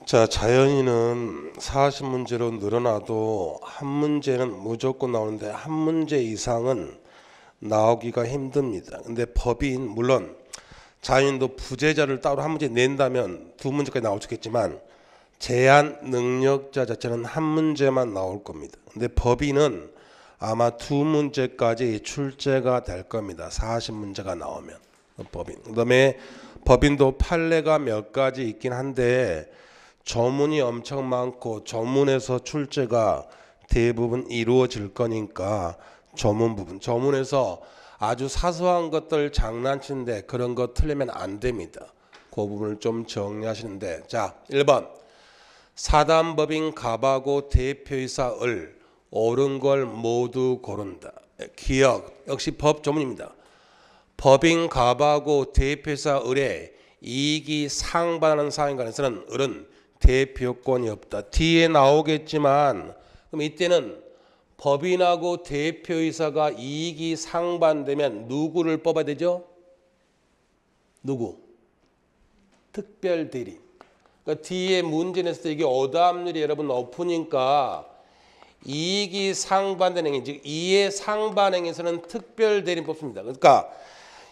자, 자연인은 40문제로 늘어나도 한 문제는 무조건 나오는데 한 문제 이상은 나오기가 힘듭니다. 근데 법인 물론 자연인도 부재자를 따로 한 문제 낸다면 두 문제까지 나올 수 있겠지만 제한 능력자 자체는 한 문제만 나올 겁니다. 근데 법인은 아마 두 문제까지 출제가 될 겁니다. 40문제가 나오면 법인. 그다음에 법인도 판례가 몇 가지 있긴 한데 조문이 엄청 많고 조문에서 출제가 대부분 이루어질 거니까 조문 부분, 조문에서 아주 사소한 것들 장난치는데 그런 거 틀리면 안 됩니다. 그 부분을 좀 정리하시는데, 자 1번 사단법인 갑하고 대표이사 을 옳은 걸 모두 고른다. 기억 역시 법 조문입니다. 법인 갑하고 대표이사 을의 이익이 상반하는 사항에 관해서는 을은 대표권이 없다. 뒤에 나오겠지만 그럼 이때는 법인하고 대표이사가 이익이 상반되면 누구를 뽑아야 되죠? 누구? 특별대리. 그러니까 뒤에 문제 냈을 때 이게 어담률이 여러분 높으니까 이익이 상반되는 행위, 즉 이의 상반행에서는 특별대리 뽑습니다. 그러니까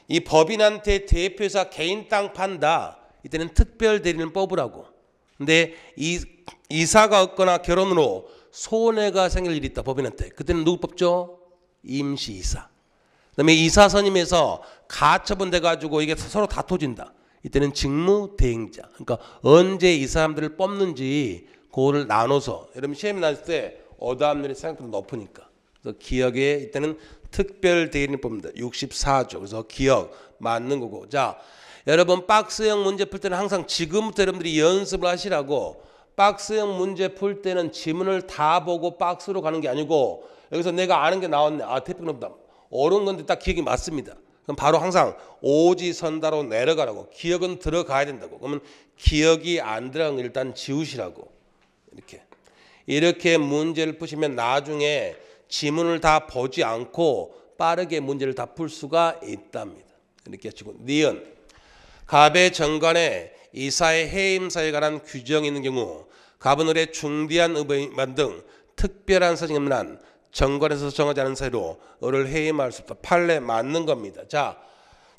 이 법인한테 대표이사 개인 땅 판다. 이때는 특별대리는 뽑으라고. 근데 이사가 없거나 결혼으로 손해가 생길 일이 있다. 법인한테. 그때는 누구 뽑죠? 임시이사. 그다음에 이사 선임에서 가처분 돼가지고 이게 서로 다퉈진다. 이때는 직무대행자. 그러니까 언제 이 사람들을 뽑는지 그거를 나눠서 여러분 시험이 났을 때 어담률이 생각보다 높으니까. 그래서 기억에 이때는 특별대리인을 뽑는다. 64조. 그래서 기억 맞는 거고. 자, 여러분 박스형 문제 풀 때는 항상 지금부터 여러분들이 연습을 하시라고. 박스형 문제 풀 때는 지문을 다 보고 박스로 가는 게 아니고 여기서 내가 아는 게 나왔네. 아, 대표는 없다. 옳은 건데 딱 기억이 맞습니다. 그럼 바로 항상 오지선다로 내려가라고. 기억은 들어가야 된다고. 그러면 기억이 안 들어간 거 일단 지우시라고. 이렇게 문제를 푸시면 나중에 지문을 다 보지 않고 빠르게 문제를 다 풀 수가 있답니다. 이렇게 하시고 니은 갑의 정관에 이사의 해임사에 관한 규정이 있는 경우 갑은 을의 중대한 의무만 등 특별한 사정이 없는 한 정관에서 정하지 않은 사유로 을을 해임할 수 없다. 판례 맞는 겁니다. 자,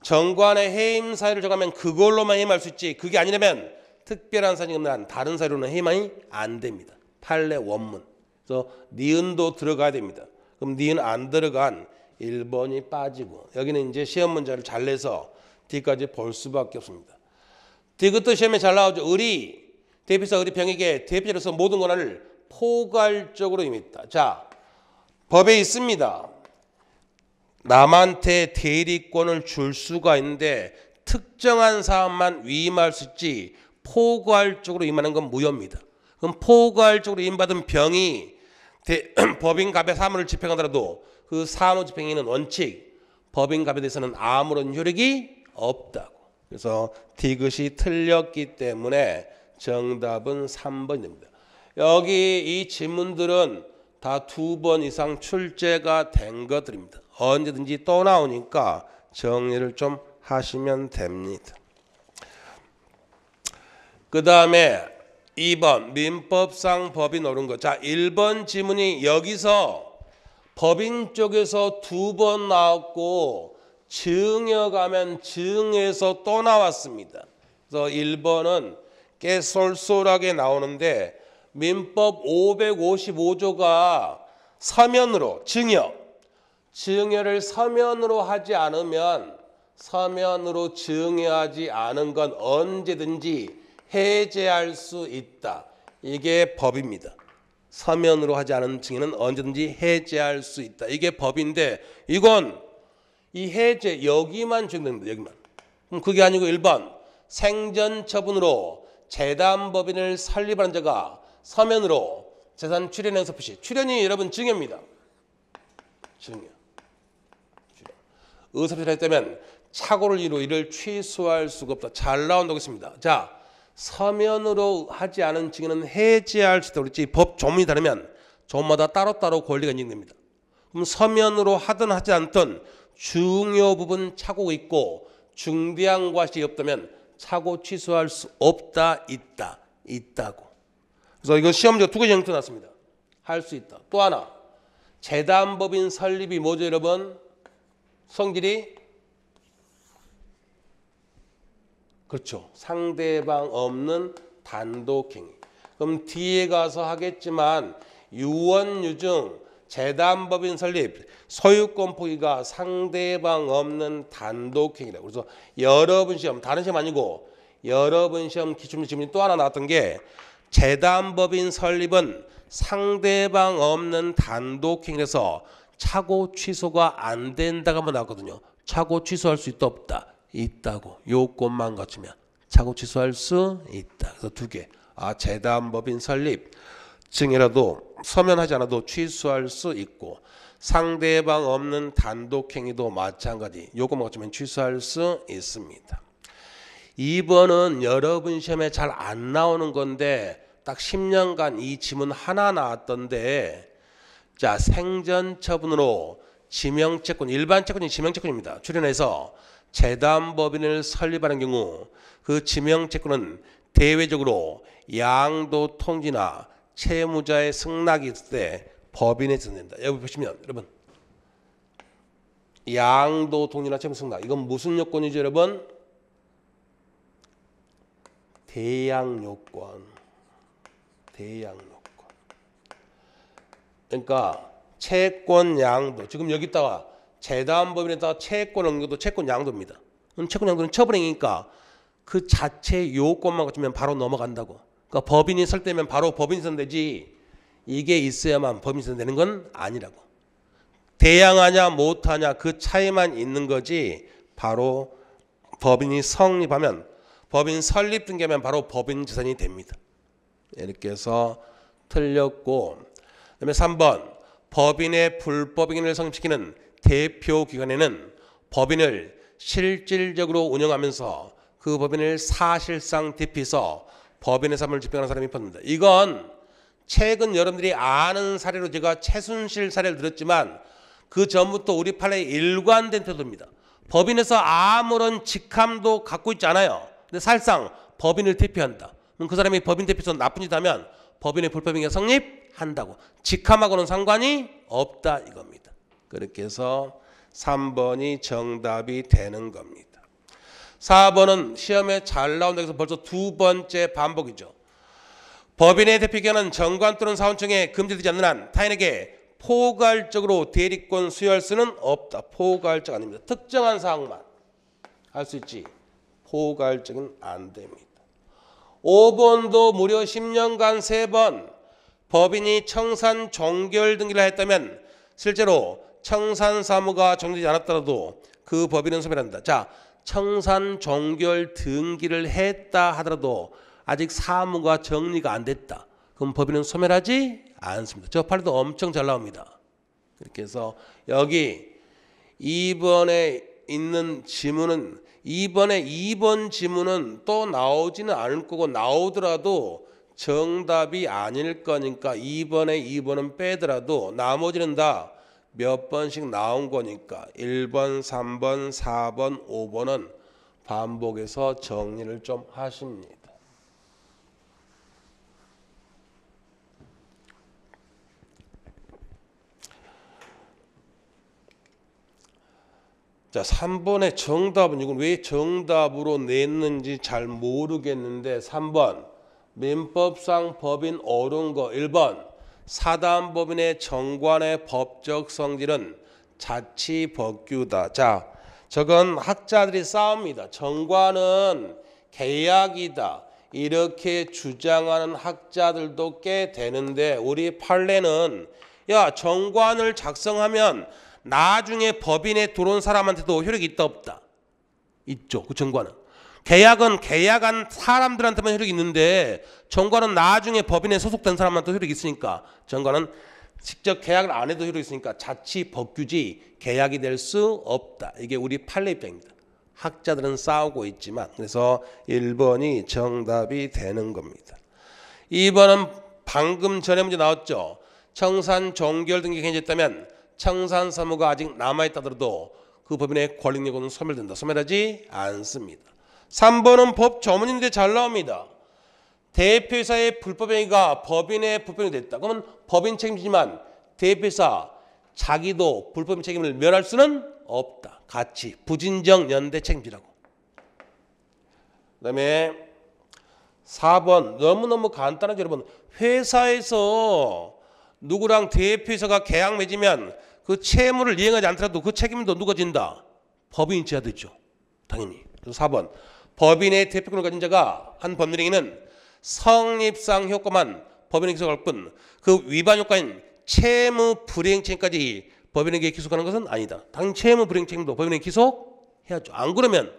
정관의 해임 사유를 정하면 그걸로만 해임할 수 있지 그게 아니라면 특별한 사정이 없는 한 다른 사유로는 해임이 안 됩니다. 판례 원문. 그래서 니은도 들어가야 됩니다. 그럼 니은 안 들어간 1번이 빠지고 여기는 이제 시험 문제를 잘 내서 D까지 볼 수밖에 없습니다. D것도 시험에 잘 나오죠. 을이 대표이사 을이 병에게 대표자로서 모든 권한을 포괄적으로 임했다. 자, 법에 있습니다. 남한테 대리권을 줄 수가 있는데 특정한 사람만 위임할 수 있지 포괄적으로 임하는 건 무효입니다. 그럼 포괄적으로 임받은 병이 법인 갑의 사무를 집행하더라도 그 사무 집행에는 원칙 법인 갑에 대해서는 아무런 효력이 없다고. 그래서 디귿이 틀렸기 때문에 정답은 3번이 됩니다. 여기 이 지문들은 다 2번 이상 출제가 된 것들입니다. 언제든지 또 나오니까 정리를 좀 하시면 됩니다. 그 다음에 2번 민법상 법인 옳은 것. 자, 1번 지문이 여기서 법인 쪽에서 2번 나왔고 증여가면 증에서 또 나왔습니다. 그래서 1번은 꽤 쏠쏠하게 나오는데 민법 555조가 서면으로 증여를 서면으로 하지 않으면 서면으로 증여하지 않은 건 언제든지 해제할 수 있다. 이게 법입니다. 서면으로 하지 않은 증여는 언제든지 해제할 수 있다. 이게 법인데 이건 이 해제 여기만 적용됩니다. 여기만. 그럼 그게 아니고 1번 생전처분으로 재단법인을 설립하는 자가 서면으로 재산 출연행사 표시. 출연이 여러분 증여입니다. 증여. 의사표시를 했다면 착오를 이루 이를 취소할 수가 없다. 잘 나온다고 했습니다. 자, 서면으로 하지 않은 증여는 해제할 수 있다고 그랬지. 법 조문이 다르면 조문마다 따로따로 권리가 인정됩니다. 그럼 서면으로 하든 하지 않든 중요 부분 착오가 있고 중대한 과실이 없다면 착오 취소할 수 없다, 있다고. 그래서 이거 시험 문제가 두 가지 형태 났습니다. 할 수 있다. 또 하나 재단법인 설립이 뭐죠 여러분? 성질이 그렇죠. 상대방 없는 단독행위. 그럼 뒤에 가서 하겠지만 유언유증 재단법인 설립 소유권 포기가 상대방 없는 단독행위라고. 그래서 여러분 시험 다른 시험 아니고 여러분 시험 기출 질문이 또 하나 나왔던 게 재단법인 설립은 상대방 없는 단독행위라서 착오 취소가 안 된다고 한번 나왔거든요. 착오 취소할 수 있다 없다? 있다고. 요건만 갖추면 착오 취소할 수 있다. 그래서 두 개. 재단법인 설립 증이라도 서면하지 않아도 취소할 수 있고 상대방 없는 단독행위도 마찬가지. 요것만 갖추면 취소할 수 있습니다. 2번은 여러분 시험에 잘 안 나오는 건데 딱 10년간 이 지문 하나 나왔던데 자 생전처분으로 지명채권 일반 채권이 지명채권입니다. 출연해서 재단법인을 설립하는 경우 그 지명채권은 대외적으로 양도통지나 채무자의 승낙이 있을 때 법인에 전된다. 여기 보시면 여러분 양도통지나 채무 승낙 이건 무슨 요건이죠 여러분? 대양요건. 대양요건. 그러니까 채권 양도 지금 여기다가 재단법인에다가 채권 옮겨도 채권 양도입니다. 채권 양도는 처분행위니까 그 자체 요건만 갖추면 바로 넘어간다고. 그러니까 법인이 설대면 바로 법인이 선되지 이게 있어야만 법인이 선되는 건 아니라고. 대양하냐 못하냐 그 차이만 있는 거지 바로 법인이 성립하면 법인 설립 등기하면 바로 법인 재산이 됩니다. 이렇게 해서 틀렸고 그다음에 3번 법인의 불법행위를 성립시키는 대표기관에는 법인을 실질적으로 운영하면서 그 법인을 사실상 대표해서 법인의 사무를 집행하는 사람이 포함됩니다. 이건 최근 여러분들이 아는 사례로 제가 최순실 사례를 들었지만 그 전부터 우리 판례에 일관된 태도입니다. 법인에서 아무런 직함도 갖고 있지 않아요. 근데 사실상 법인을 대표한다. 그럼 그 사람이 법인 대표에서 나쁜 짓 하면 법인의 불법행위가 성립한다고. 직함하고는 상관이 없다 이겁니다. 그렇게 해서 3번이 정답이 되는 겁니다. 4번은 시험에 잘 나온다고 해서 벌써 두 번째 반복이죠. 법인의 대표기관은 정관 또는 사원청에 금지되지 않는 한 타인에게 포괄적으로 대리권 수여할 수는 없다. 포괄적 아닙니다. 특정한 사항만 할 수 있지 포괄적은 안 됩니다. 5번도 무려 10년간 3번 법인이 청산 종결 등기를 했다면 실제로 청산 사무가 종료되지 않았더라도 그 법인은 소멸한다. 자, 청산 종결 등기를 했다 하더라도 아직 사무가 정리가 안 됐다. 그럼 법인은 소멸하지 않습니다. 저 판례도 엄청 잘 나옵니다. 그렇게 해서 여기 2번에 있는 지문은 2번 지문은 또 나오지는 않을 거고 나오더라도 정답이 아닐 거니까 2번은 빼더라도 나머지는 다 몇 번씩 나온 거니까 1번, 3번, 4번, 5번은 반복해서 정리를 좀 하십니다. 자, 3번의 정답은 이건 왜 정답으로 냈는지 잘 모르겠는데 3번 민법상 법인 옳은 거 1번 사단법인의 정관의 법적 성질은 자치법규다. 자, 저건 학자들이 싸웁니다. 정관은 계약이다. 이렇게 주장하는 학자들도 꽤 되는데 우리 판례는 야 정관을 작성하면 나중에 법인에 들어온 사람한테도 효력이 있다 없다? 있죠. 그 정관은. 계약은 계약한 사람들한테만 효력이 있는데 정관은 나중에 법인에 소속된 사람한테 효력이 있으니까 정관은 직접 계약을 안 해도 효력이 있으니까 자치법규지 계약이 될 수 없다. 이게 우리 판례 입장입니다. 학자들은 싸우고 있지만 그래서 1번이 정답이 되는 겁니다. 2번은 방금 전에 문제 나왔죠. 청산 종결 등기 개념했다면 청산 사무가 아직 남아있다더라도 그 법인의 권리력은 소멸된다. 소멸하지 않습니다. 3번은 법 조문인데 잘 나옵니다. 대표이사의 불법행위가 법인의 불법행위 됐다. 그러면 법인 책임지지만 대표이사 자기도 불법 책임을 면할 수는 없다. 같이 부진정 연대 책임지라고. 그다음에 4번 너무너무 간단하죠. 여러분. 회사에서 누구랑 대표이사가 계약 맺으면 그 채무를 이행하지 않더라도 그 책임도 누가 진다? 법인이 져야 되죠. 당연히. 그래서 4번 법인의 대표권을 가진 자가 한 법률행위는 성립상 효과만 법인에게 기소할 뿐 그 위반 효과인 채무 불이행 책임까지 법인에게 기소하는 것은 아니다. 당연히 채무 불이행 책임도 법인에게 기소해야죠. 안 그러면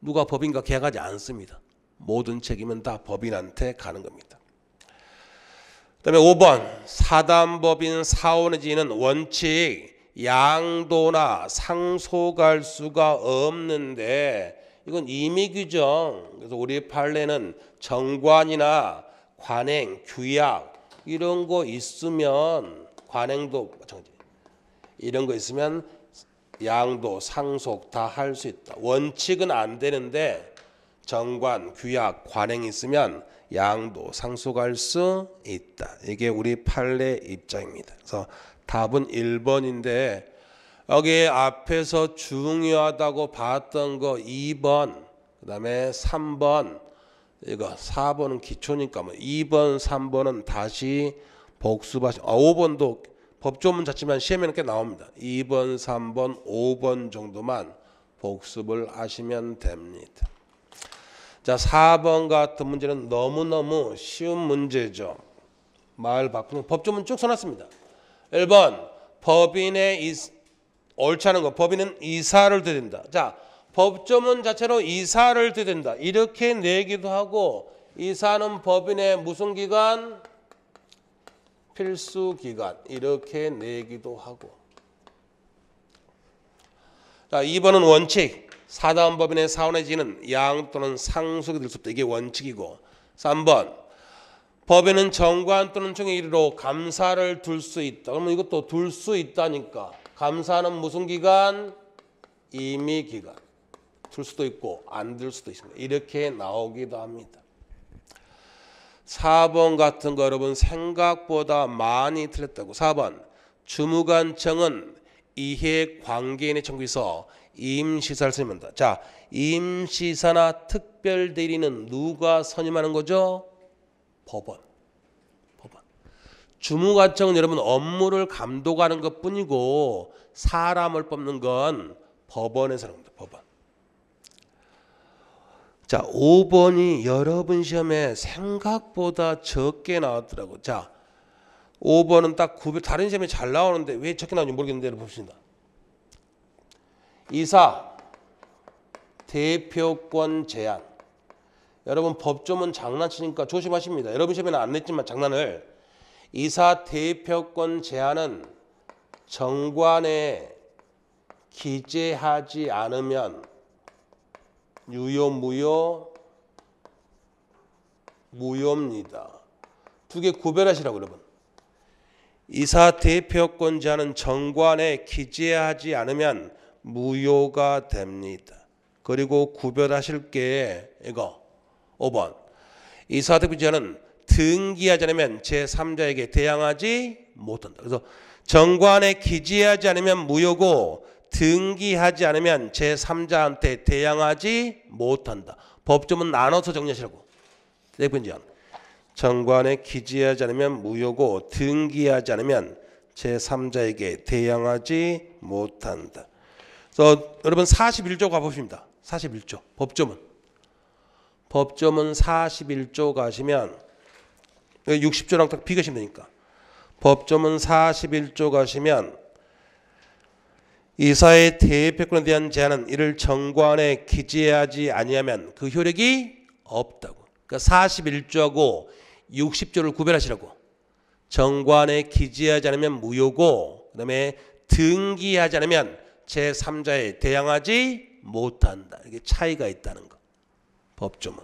누가 법인과 계약하지 않습니다. 모든 책임은 다 법인한테 가는 겁니다. 그 다음에 5번 사단법인 사원의 지위는 원칙 양도나 상속할 수가 없는데 이건 임의규정. 그래서 우리 판례는 정관이나 관행, 규약 이런 거 있으면 관행도 마찬가지. 이런 거 있으면 양도, 상속 다 할 수 있다. 원칙은 안 되는데 정관, 규약, 관행이 있으면 양도, 상속할 수 있다. 이게 우리 판례 입장입니다. 그래서 답은 1번인데 여기 앞에서 중요하다고 봤던 거 2번, 그 다음에 3번, 이거 4번은 기초니까 뭐 2번, 3번은 다시 복습하시. 5번도 법조문 자체만 시험에는 꽤 나옵니다. 2번, 3번, 5번 정도만 복습을 하시면 됩니다. 자, 4번 같은 문제는 너무너무 쉬운 문제죠. 말 바꾸는 법조문 쭉 써놨습니다. 1번 법인의 옳지 않은 거. 법인은 이사를 드린다. 자, 법조문 자체로 이사를 드린다. 이렇게 내기도 하고 이사는 법인의 무슨 기간? 필수 기간. 이렇게 내기도 하고. 자, 2번은 원칙. 사단법인의 사원의 지위는 양 또는 상속이 될 수 없다. 이게 원칙이고. 3번 법인은 정관 또는 총회 일위로 감사를 둘 수 있다. 그러면 이것도 둘 수 있다니까. 감사는 무슨 기간? 임의기간. 둘 수도 있고 안 둘 수도 있습니다. 이렇게 나오기도 합니다. 4번 같은 거 여러분 생각보다 많이 틀렸다고. 4번 주무관청은 이해관계인의 청구에서 임시사를 선임한다. 자, 임시사나 특별대리는 누가 선임하는 거죠? 법원. 주무관청은 여러분 업무를 감독하는 것뿐이고 사람을 뽑는 건 법원에서 하는 겁니다. 법원. 자, 5번이 여러분 시험에 생각보다 적게 나왔더라고. 자, 5번은 딱 구별, 다른 시험에 잘 나오는데 왜 적게 나오는지 모르겠는데 여러분 봅시다. 이사 대표권 제한. 여러분 법조문 장난치니까 조심하십니다. 여러분 시험에는 안 냈지만 장난을. 이사 대표권 제한은 정관에 기재하지 않으면 유효, 무효입니다. 두 개 구별하시라고 여러분. 이사 대표권 제한은 정관에 기재하지 않으면 무효가 됩니다. 그리고 구별하실 게 이거 5번. 이사 대표권 제한은 등기하지 않으면 제3자에게 대항하지 못한다. 그래서 정관에 기재하지 않으면 무효고 등기하지 않으면 제3자한테 대항하지 못한다. 법조문 나눠서 정리하시라고. 대표권 제한. 정관에 기재하지 않으면 무효고 등기하지 않으면 제3자에게 대항하지 못한다. 그래서 여러분 41조 가보십니다. 41조 법조문. 법조문 41조 가시면 60조랑 딱 비교하시면 되니까. 법조문 41조 가시면 이사의 대표권에 대한 제한은 이를 정관에 기재하지 아니하면 그 효력이 없다고. 그러니까 41조하고 60조를 구별하시라고. 정관에 기재하지 않으면 무효고 그다음에 등기하지 않으면 제3자에 대항하지 못한다. 이게 차이가 있다는 거. 법조문.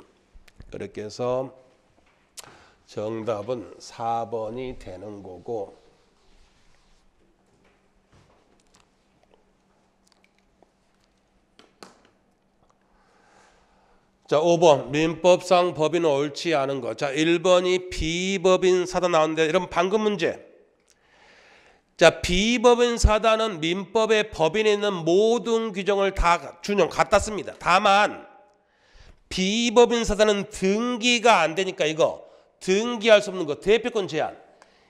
그렇게 해서 정답은 4번이 되는 거고 자, 5번 민법상 법인은 옳지 않은 거. 자, 1번이 비법인 사단 나왔는데 여러분 방금 문제. 자, 비법인 사단은 민법의 법인에 있는 모든 규정을 다 준용 갖다 씁니다. 다만 비법인 사단은 등기가 안 되니까 이거 등기할 수 없는 거 대표권 제한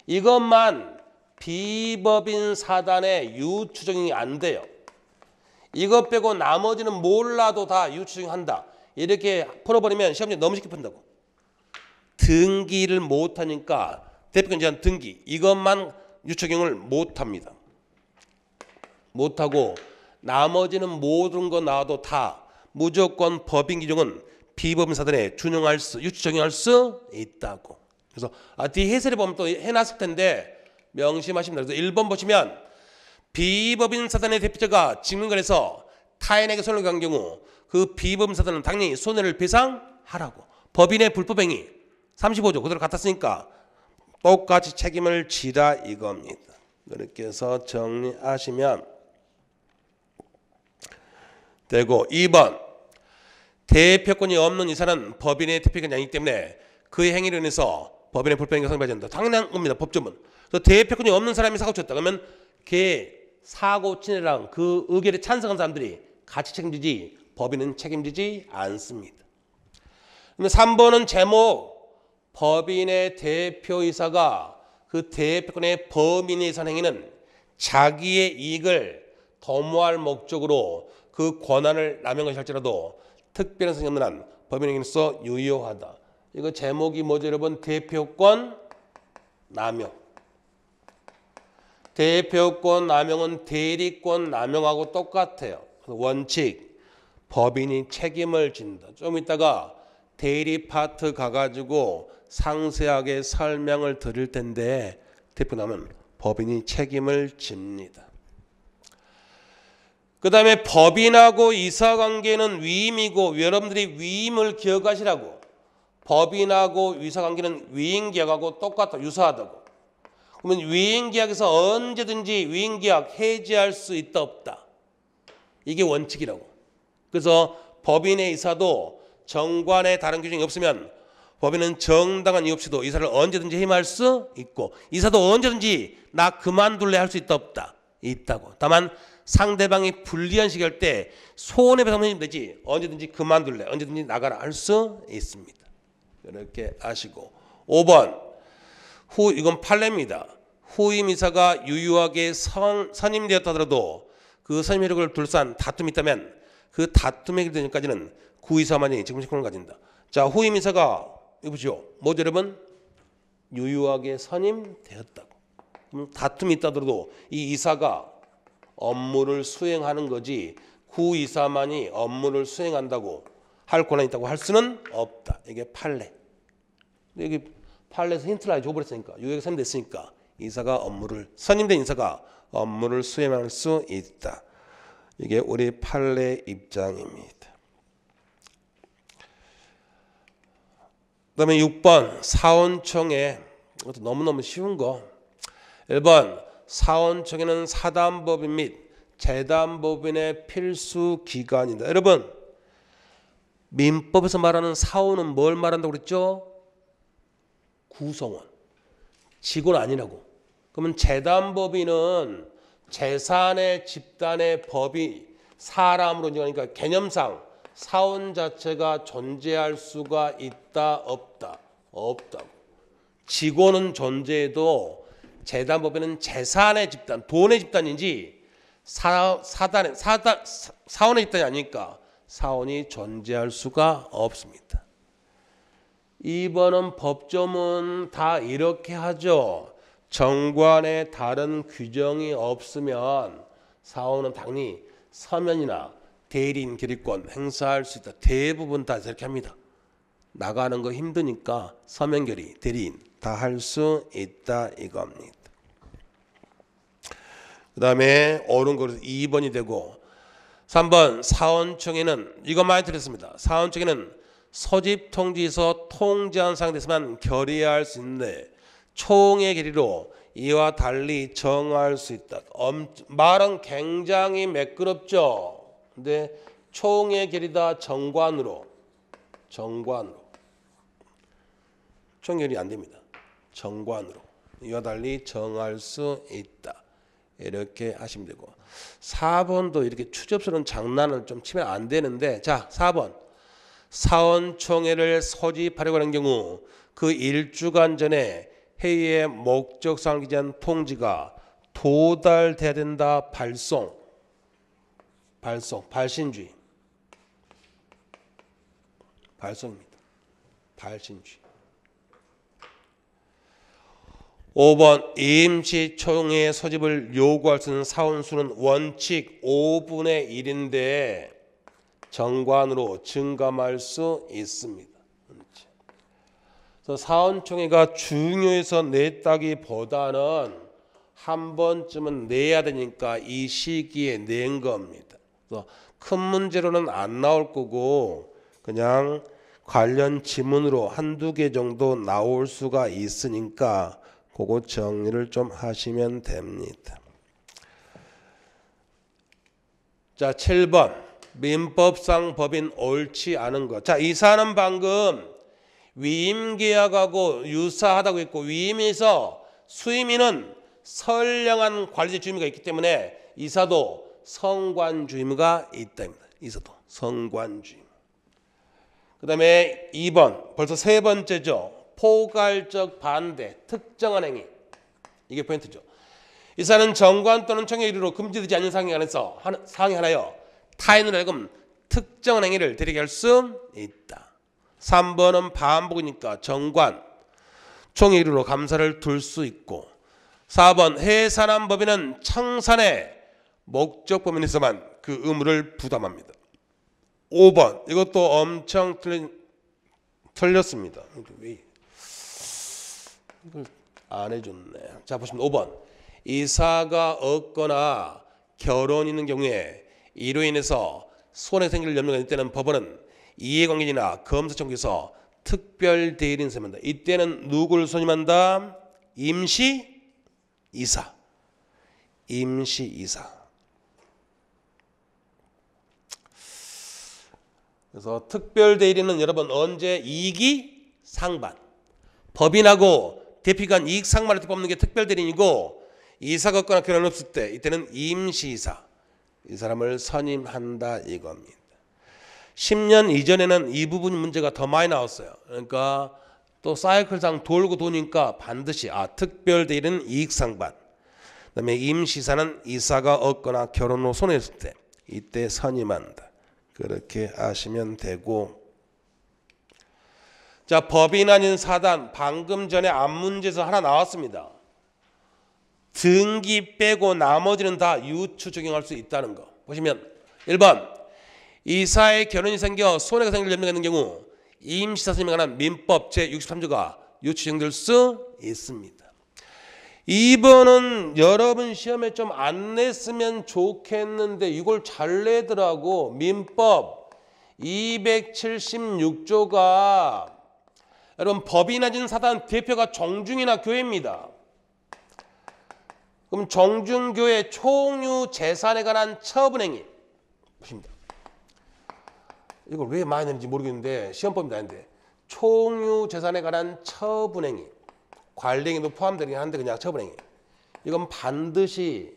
이것만 비법인 사단의 유추적용이 안 돼요. 이것 빼고 나머지는 몰라도 다 유추적용한다. 이렇게 풀어버리면 시험지 너무 쉽게 푼다고. 등기를 못하니까 대표권 제한 등기 이것만 유추적용을 못합니다. 못하고 나머지는 모든 거 나와도 다 무조건 법인 규정은 비법인 사단에 준용할 수 유추적용할 수 있다고. 그래서 뒤 해설에 보면 또 해놨을 텐데 명심하시면 돼요. 그래서 1번 보시면 비법인 사단의 대표자가 직무관에서 타인에게 손해를 간 경우 그 비법인 사단은 당연히 손해를 배상하라고. 법인의 불법행위 35조 그대로 같았으니까 똑같이 책임을 지라 이겁니다. 이렇게 해서 정리하시면 되고 2번 대표권이 없는 이사는 법인의 대표권이 아니기 때문에 그의 행위로 인해서 법인의 불법행위가 성립하지 않는다. 당연한 겁니다. 법조문. 그래서 대표권이 없는 사람이 사고 쳤다. 그러면 걔 사고 친애랑 그 의결에 찬성한 사람들이 같이 책임지지 법인은 책임지지 않습니다. 그러면 3번은 제목 법인의 대표이사가 그 대표권의 범인의 이사 행위는 자기의 이익을 도모할 목적으로 그 권한을 남용한 것이 할지라도 특별한 성이 없는 한 법인에게서 유효하다. 이거 제목이 뭐죠 여러분? 대표권 남용. 대표권 남용은 대리권 남용하고 똑같아요. 원칙 법인이 책임을 진다. 좀 이따가 대리 파트 가가지고 상세하게 설명을 드릴 텐데 대표남은 법인이 책임을 집니다. 그 다음에 법인하고 이사관계는 위임이고 여러분들이 위임을 기억하시라고. 법인하고 이사관계는 위임계약하고 똑같다. 유사하다고. 그러면 위임계약에서 언제든지 위임계약 해지할 수 있다 없다. 이게 원칙이라고. 그래서 법인의 이사도 정관에 다른 규정이 없으면 법인은 정당한 이유 없이도 이사를 언제든지 해임할 수 있고 이사도 언제든지 나 그만둘래 할 수 있다 없다. 있다고. 다만 상대방이 불리한 시기할 때 손해배상하면 되지 언제든지 그만둘래 언제든지 나가라 할 수 있습니다. 이렇게 아시고 5번 이건 판례입니다. 후임이사가 유효하게 선임되었다 하더라도 그 선임 효력을 둘러싼 다툼이 있다면 그 다툼의 해결되기까지는 구이사만이 책임을 가진다. 자, 후임이사가 이거 보시오. 뭐죠 여러분? 유효하게 선임되었다고. 그럼 다툼이 있다 하더라도 이 이사가 업무를 수행하는 거지 구이사만이 업무를 수행한다고 할 권한이 있다고 할 수는 없다. 이게 판례. 여기 판례에서 힌트를 아예 줘버렸으니까 유효하게 선임됐으니까 선임된 인사가 업무를 수행할 수 있다. 이게 우리 판례 입장입니다. 그 다음에 6번 사원청에 이것도 너무너무 쉬운 거 1번 사원청에는 사단법인 및 재단법인의 필수 기관이다. 여러분 민법에서 말하는 사원은 뭘 말한다고 그랬죠? 구성원 직원 아니라고. 그러면 재단법인은 재산의 집단의 법이 사람으로 인정하니까 개념상 사원 자체가 존재할 수가 있다 없다? 없다고. 직원은 존재해도 재단법인은 재산의 집단, 돈의 집단인지 사원의 집단이 아니니까 사원이 존재할 수가 없습니다. 2번은 법조문 다 이렇게 하죠. 정관에 다른 규정이 없으면 사원은 당연히 서면이나 대리인 결의권 행사할 수 있다. 대부분 다 이렇게 합니다. 나가는 거 힘드니까 서면 결의, 대리인 다 할 수 있다 이겁니다. 그 다음에 옳은 거로 2번이 되고 3번 사원청에는 이거 많이 들었습니다. 사원청에는 소집 통지에서 통지한 상태에서만 결의할 수 있는데 총의 결의로 이와 달리 정할 수 있다. 말은 굉장히 매끄럽죠. 근데 총의 결의다 정관으로 정관으로. 총결이 안 됩니다. 정관으로. 이와 달리 정할 수 있다. 이렇게 하시면 되고 4번도 이렇게 추접스러운 장난을 좀 치면 안 되는데 자 4번 사원총회를 소집하려고 하는 경우 그 1주간 전에 회의의 목적사항을 기재한 통지가 도달돼야 된다. 발송입니다. 발신주의. 5번 임시총회 소집을 요구할 수 있는 사원수는 원칙 5분의 1인데 정관으로 증감할 수 있습니다. 그래서 사원총회가 중요해서 냈다기보다는 한 번쯤은 내야 되니까 이 시기에 낸 겁니다. 그래서 큰 문제로는 안 나올 거고 그냥 관련 지문으로 한두 개 정도 나올 수가 있으니까 그거 정리를 좀 하시면 됩니다. 자, 7번 민법상 법인 옳지 않은 것. 자, 이 사안은 방금 위임계약하고 유사하다고 했고 위임에서 수임인은 선량한 관리자 주임의가 있기 때문에 이사도 성관주임의가 있답니다. 이사도 성관주임. 그 다음에 2번 벌써 세 번째죠. 포괄적 반대, 특정한 행위. 이게 포인트죠. 이사는 정관 또는 총회 이르로 금지되지 않는 사항에 관해서 사항이 하나요. 타인으로 하여금 특정한 행위를 들이게 할 수 있다. 3번은 반복이니까 정관, 총회 이르로 감사를 둘 수 있고 4번 해산한 법인은 청산의 목적 범위에서만 그 의무를 부담합니다. 5번 이것도 엄청 틀렸습니다. 이걸 안 해줬네. 자 보시면 5번 이사가 없거나 결혼이 있는 경우에 이로 인해서 손해 생길 염려가 있을 때는 법원은 이해관계인이나 검사청에서 특별 대리인을 세운다. 이때는 누구를 선임한다? 임시이사. 그래서 특별 대리인은 여러분 언제 이익이 상반. 법인하고 대표간 이익 상반을 뽑는 게 특별 대리인이고 이사가 없거나 결혼 없을 때 이때는 임시이사. 이 사람을 선임한다 이겁니다. 10년 이전에는 이 부분 문제가 더 많이 나왔어요. 그러니까 또 사이클상 돌고 도니까 반드시 특별 대리는 이익 상반. 그다음에 임시이사는 이사가 없거나 결혼 후 손해했을 때 이때 선임한다. 그렇게 아시면 되고 자 법인 아닌 사단 방금 전에 앞문제에서 하나 나왔습니다. 등기 빼고 나머지는 다 유추 적용할 수 있다는 거. 보시면 1번 이사의 결혼이 생겨 손해가 생길 염려가 있는 경우 임시이사 선임에 관한 민법 제63조가 유추 적용될 수 있습니다. 2번은 여러분 시험에 좀 안 냈으면 좋겠는데 이걸 잘 내더라고. 민법 276조가 여러분 법인화 진 사단 대표가 정중이나 교회입니다. 그럼 정중교회 총유 재산에 관한 처분행위 보십니다. 이걸 왜 많이 내는지 모르겠는데 시험법이 아닌데 총유 재산에 관한 처분행위 관리행위도 포함되긴 하는데 그냥 처분행위 이건 반드시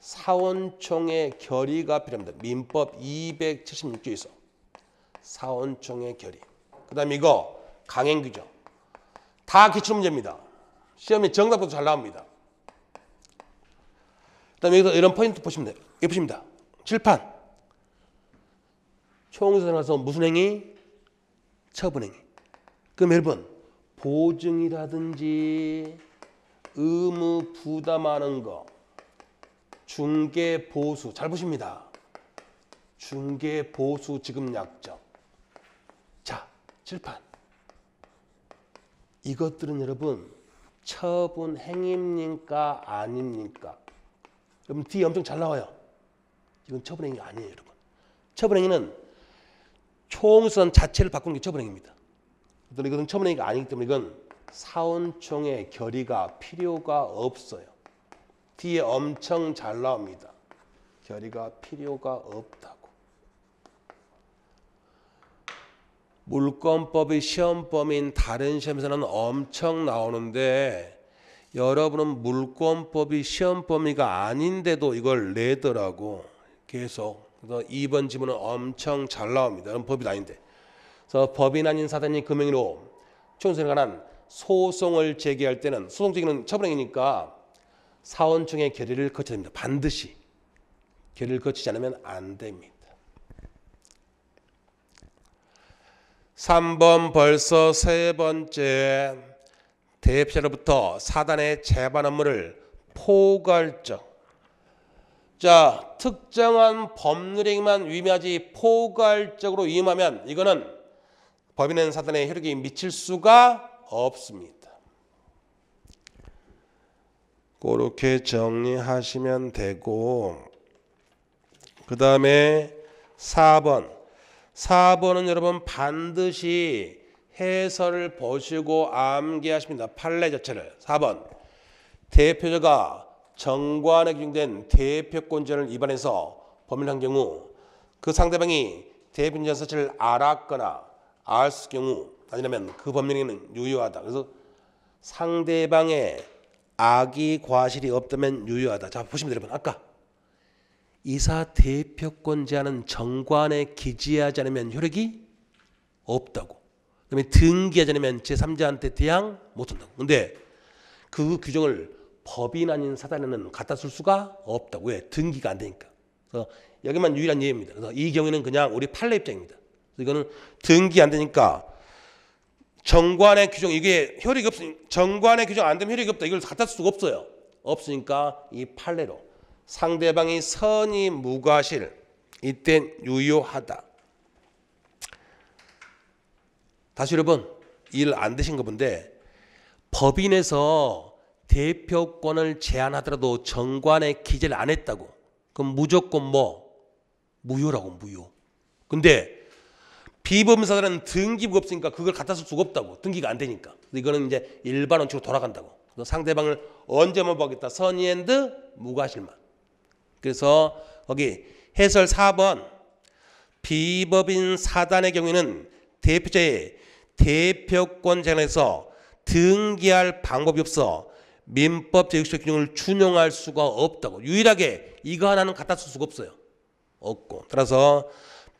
사원총회 결의가 필요합니다. 민법 276조에서 사원총회 결의. 그 다음에 이거 강행규정 다 기출문제입니다. 시험에 정답도 잘 나옵니다. 그 다음에 여기서 이런 포인트 보시면 돼요. 여기 보십니다. 칠판 총회에서 나서 무슨 행위? 처분행위. 그럼 여러분 보증이라든지 의무 부담하는 거 중개 보수 잘 보십니다. 중개 보수 지급 약정. 자 칠판 이것들은 여러분 처분 행위입니까 아닙니까? 여러분 뒤에 엄청 잘 나와요. 이건 처분 행위 아니에요 여러분. 처분 행위는 총선 자체를 바꾸는 게 처분 행위입니다. 이것은 처분 행위가 아니기 때문에 이건 사원총회 결의가 필요가 없어요. 뒤에 엄청 잘 나옵니다. 결의가 필요가 없다고. 물권법이 시험 범위인 다른 시험에서는 엄청 나오는데 여러분은 물권법이 시험 범위가 아닌데도 이걸 내더라고. 계속. 그래서 2번 지문은 엄청 잘 나옵니다. 이건 법이 아닌데. 그래서 법인 아닌 사단이 금행위로 총선에 관한 소송을 제기할 때는 소송 제기는 처벌행위니까 사원청의 결의를 거쳐야 됩니다. 반드시. 결의를 거치지 않으면 안 됩니다. 3번 벌써 세 번째 대표자로부터 사단의 재반 업무를 포괄적. 자, 특정한 법률행위만 위임하지 포괄적으로 위임하면 이거는 법인은 사단의 효력이 미칠 수가 없습니다. 그렇게 정리하시면 되고, 그 다음에 4번. 4번은 여러분 반드시 해설을 보시고 암기하십니다. 판례 자체를. 4번. 대표자가 정관에 규정된 대표권 제한을 위반해서 범인을 한 경우 그 상대방이 대표권 사실을 알았거나 알았을 경우 아니라면 그 법률행위는 유효하다. 그래서 상대방의 악의 과실이 없다면 유효하다. 자, 보시면 여러분 아까 이사 대표권 제한은 정관에 기재하지 않으면 효력이 없다고. 그다음에 등기하지 않으면 제3자한테 대항 못한다고. 근데 그 규정을 법인 아닌 사단에는 갖다 쓸 수가 없다고. 왜? 등기가 안 되니까. 그래서 여기만 유일한 예입니다. 그래서 이 경우에는 그냥 우리 판례 입장입니다. 이거는 등기 안 되니까 정관의 규정 이게 효력이 없으니 정관의 규정 안 되면 효력이 없다. 이걸 갖다 쓸 수가 없어요. 없으니까 이 판례로 상대방이 선의 무과실 이땐 유효하다. 다시 여러분 일 안 되신 거 본데 법인에서 대표권을 제한하더라도 정관에 기재를 안 했다고. 그럼 무조건 무효라고. 무효. 근데 비법인사들은 등기부가 없으니까 그걸 갖다 쓸 수가 없다고. 등기가 안 되니까. 이거는 이제 일반 원칙으로 돌아간다고. 그래서 상대방을 언제만 보겠다. 선의 앤드 무과실만. 그래서 거기 해설 4번 비법인 사단의 경우에는 대표자의 대표권 제한에서 등기할 방법이 없어 민법 제60조 규정을 준용할 수가 없다고. 유일하게 이거 하나는 갖다 쓸 수가 없어요. 없고. 따라서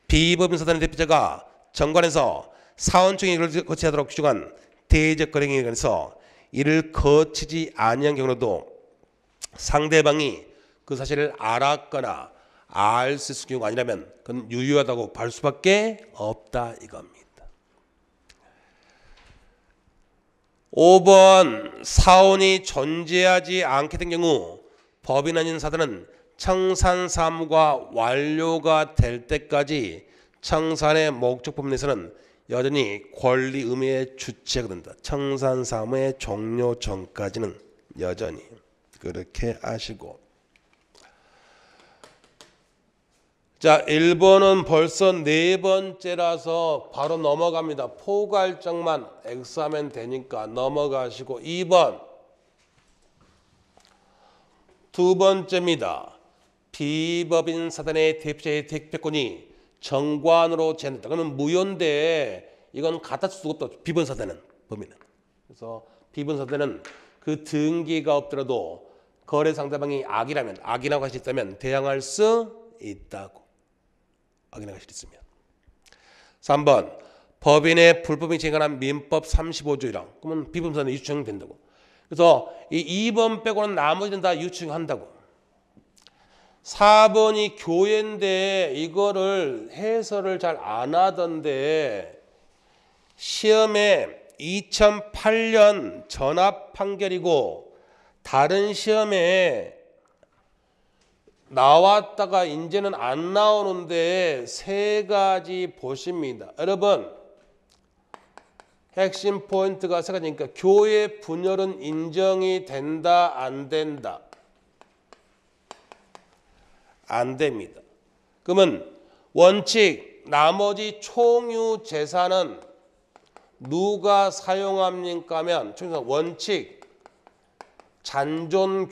비법인 사단의 대표자가 정관에서 사원청의 이를 거치하도록 규정한 대의적 거래행위에 관해서 이를 거치지 아니한 경우라도 상대방이 그 사실을 알았거나 알 수 있을 경우가 아니라면 그건 유효하다고 볼 수밖에 없다 이겁니다. 5번 사원이 존재하지 않게 된 경우 법인 아닌 사단은 청산 사무가 완료가 될 때까지 청산의 목적 부분에서는 여전히 권리 의무의 주체가 된다. 청산 사무의 종료 전까지는 여전히 그렇게 아시고. 자, 1번은 벌써 네 번째라서 바로 넘어갑니다. 포괄적만 X하면 되니까 넘어가시고 2번 두 번째입니다. 비법인 사단의 대표자의 대표권이 정관으로 제한됐다. 그러면 무효인데 이건 갖다 쓸 수가 없다. 비법인 사단은 범인은. 그래서 비법인 사단은 그 등기가 없더라도 거래 상대방이 악이라고 할 수 있다면 대항할 수 있다고. 확인할 수 있으면. 3번 법인의 불법이 재관한 민법 35조 1항. 그러면 비법인사는 유추정된다고. 그래서 이 2번 빼고는 나머지는 다 유추한다고. 4번이 교회인데 이거를 해설을 잘 안 하던데 시험에 2008년 전압 판결이고 다른 시험에 나왔다가 이제는 안 나오는데 세 가지 보십니다. 여러분 핵심 포인트가 세 가지니까 교회 분열은 인정이 된다 안 된다? 안 됩니다. 그러면 원칙 나머지 총유 재산은 누가 사용합니까 하면 원칙 잔존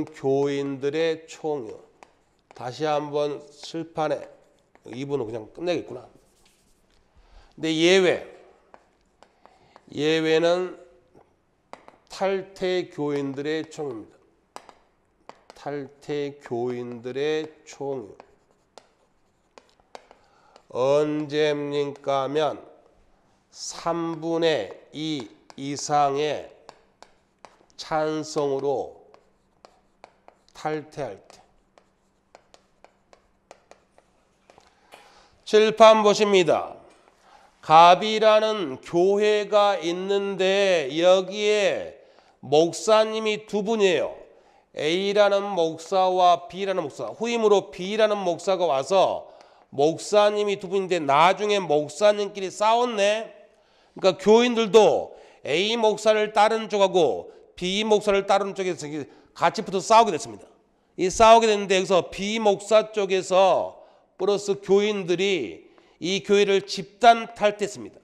교인들의 총유. 다시 한번 칠판에 2부는 그냥 끝내겠구나. 근데 예외는 탈퇴 교인들의 총입니다. 탈퇴 교인들의 총유. 언제입니까 하면 3분의 2 이상의 찬성으로 탈퇴할 때. 칠판 보십니다. 갑이라는 교회가 있는데 여기에 목사님이 두 분이에요. A라는 목사와 B라는 목사. 후임으로 B라는 목사가 와서 목사님이 두 분인데 나중에 목사님끼리 싸웠네. 그러니까 교인들도 A 목사를 따르는 쪽하고 B 목사를 따르는 쪽에서 같이 붙어 싸우게 됐습니다. 이 싸우게 됐는데 여기서 B 목사 쪽에서 플러스 교인들이 이 교회를 집단 탈퇴했습니다.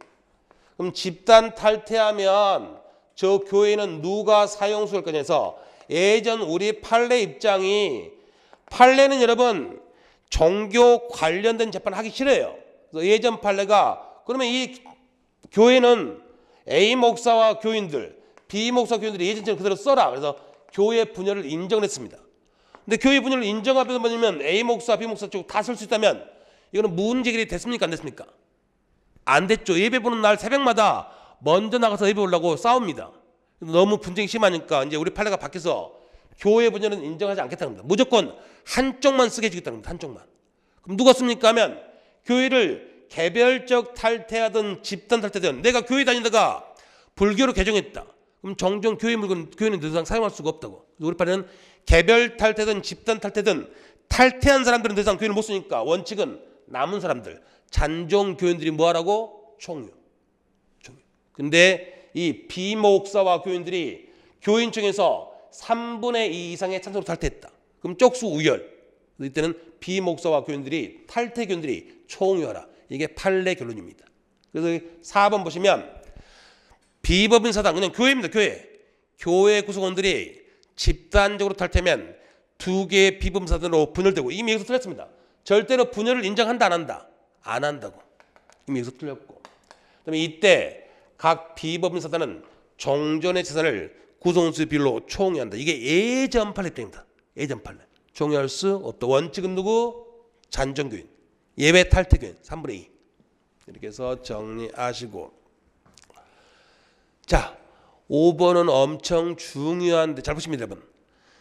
그럼 집단 탈퇴하면 저 교회는 누가 사형수일 거냐 해서 예전 우리 판례 입장이 판례는 여러분 종교 관련된 재판 하기 싫어요. 그래서 예전 판례가 그러면 이 교회는 A 목사와 교인들, B 목사 교인들이 예전처럼 그대로 써라. 그래서 교회 분열을 인정했습니다. 근데 교회 분열을 인정하면 뭐냐면 A 목사, B 목사 쪽 다 쓸 수 있다면 이거는 문제결이 됐습니까? 안 됐습니까? 안 됐죠. 예배 보는 날 새벽마다 먼저 나가서 예배 보려고 싸웁니다. 너무 분쟁이 심하니까 이제 우리 판례가 바뀌어서 교회 분열은 인정하지 않겠다는 겁니다. 무조건 한쪽만 쓰게 해주겠다는 겁니다. 한쪽만. 그럼 누가 씁니까 하면 교회를 개별적 탈퇴하든 집단 탈퇴든 내가 교회 다니다가 불교로 개종했다. 그럼 종종 교회 물건 교회는 더 이상 사용할 수가 없다고. 우리 판례는 개별 탈퇴든 집단 탈퇴든 탈퇴한 사람들은 더 이상 교회를 못 쓰니까 원칙은 남은 사람들 잔종 교인들이 뭐하라고? 총유. 근데 이 비목사와 교인들이 교인층에서 3분의 2 이상의 찬성으로 탈퇴했다. 그럼 쪽수 우열. 이때는 비목사와 교인들이 탈퇴 교인들이 총유하라. 이게 판례 결론입니다. 그래서 4번 보시면 비법인 사당 그냥 교회입니다. 교회 구성원들이 집단적으로 탈퇴하면 두 개의 비법인 사단으로 분열되고 이미 여기서 틀렸습니다. 절대로 분열을 인정한다 안 한다? 안 한다고. 이미 여기서 틀렸고. 그다음에 이때 각 비법인 사단은 종전의 재산을 구성수 비율로 총유한다. 이게 예전 판례 때입니다. 예전 판례. 총유할 수 없다. 원칙은 누구? 잔정교인. 예외 탈퇴교인 3분의 2. 이렇게 해서 정리하시고. 자, 5번은 엄청 중요한데 잘 보십니다, 여러분.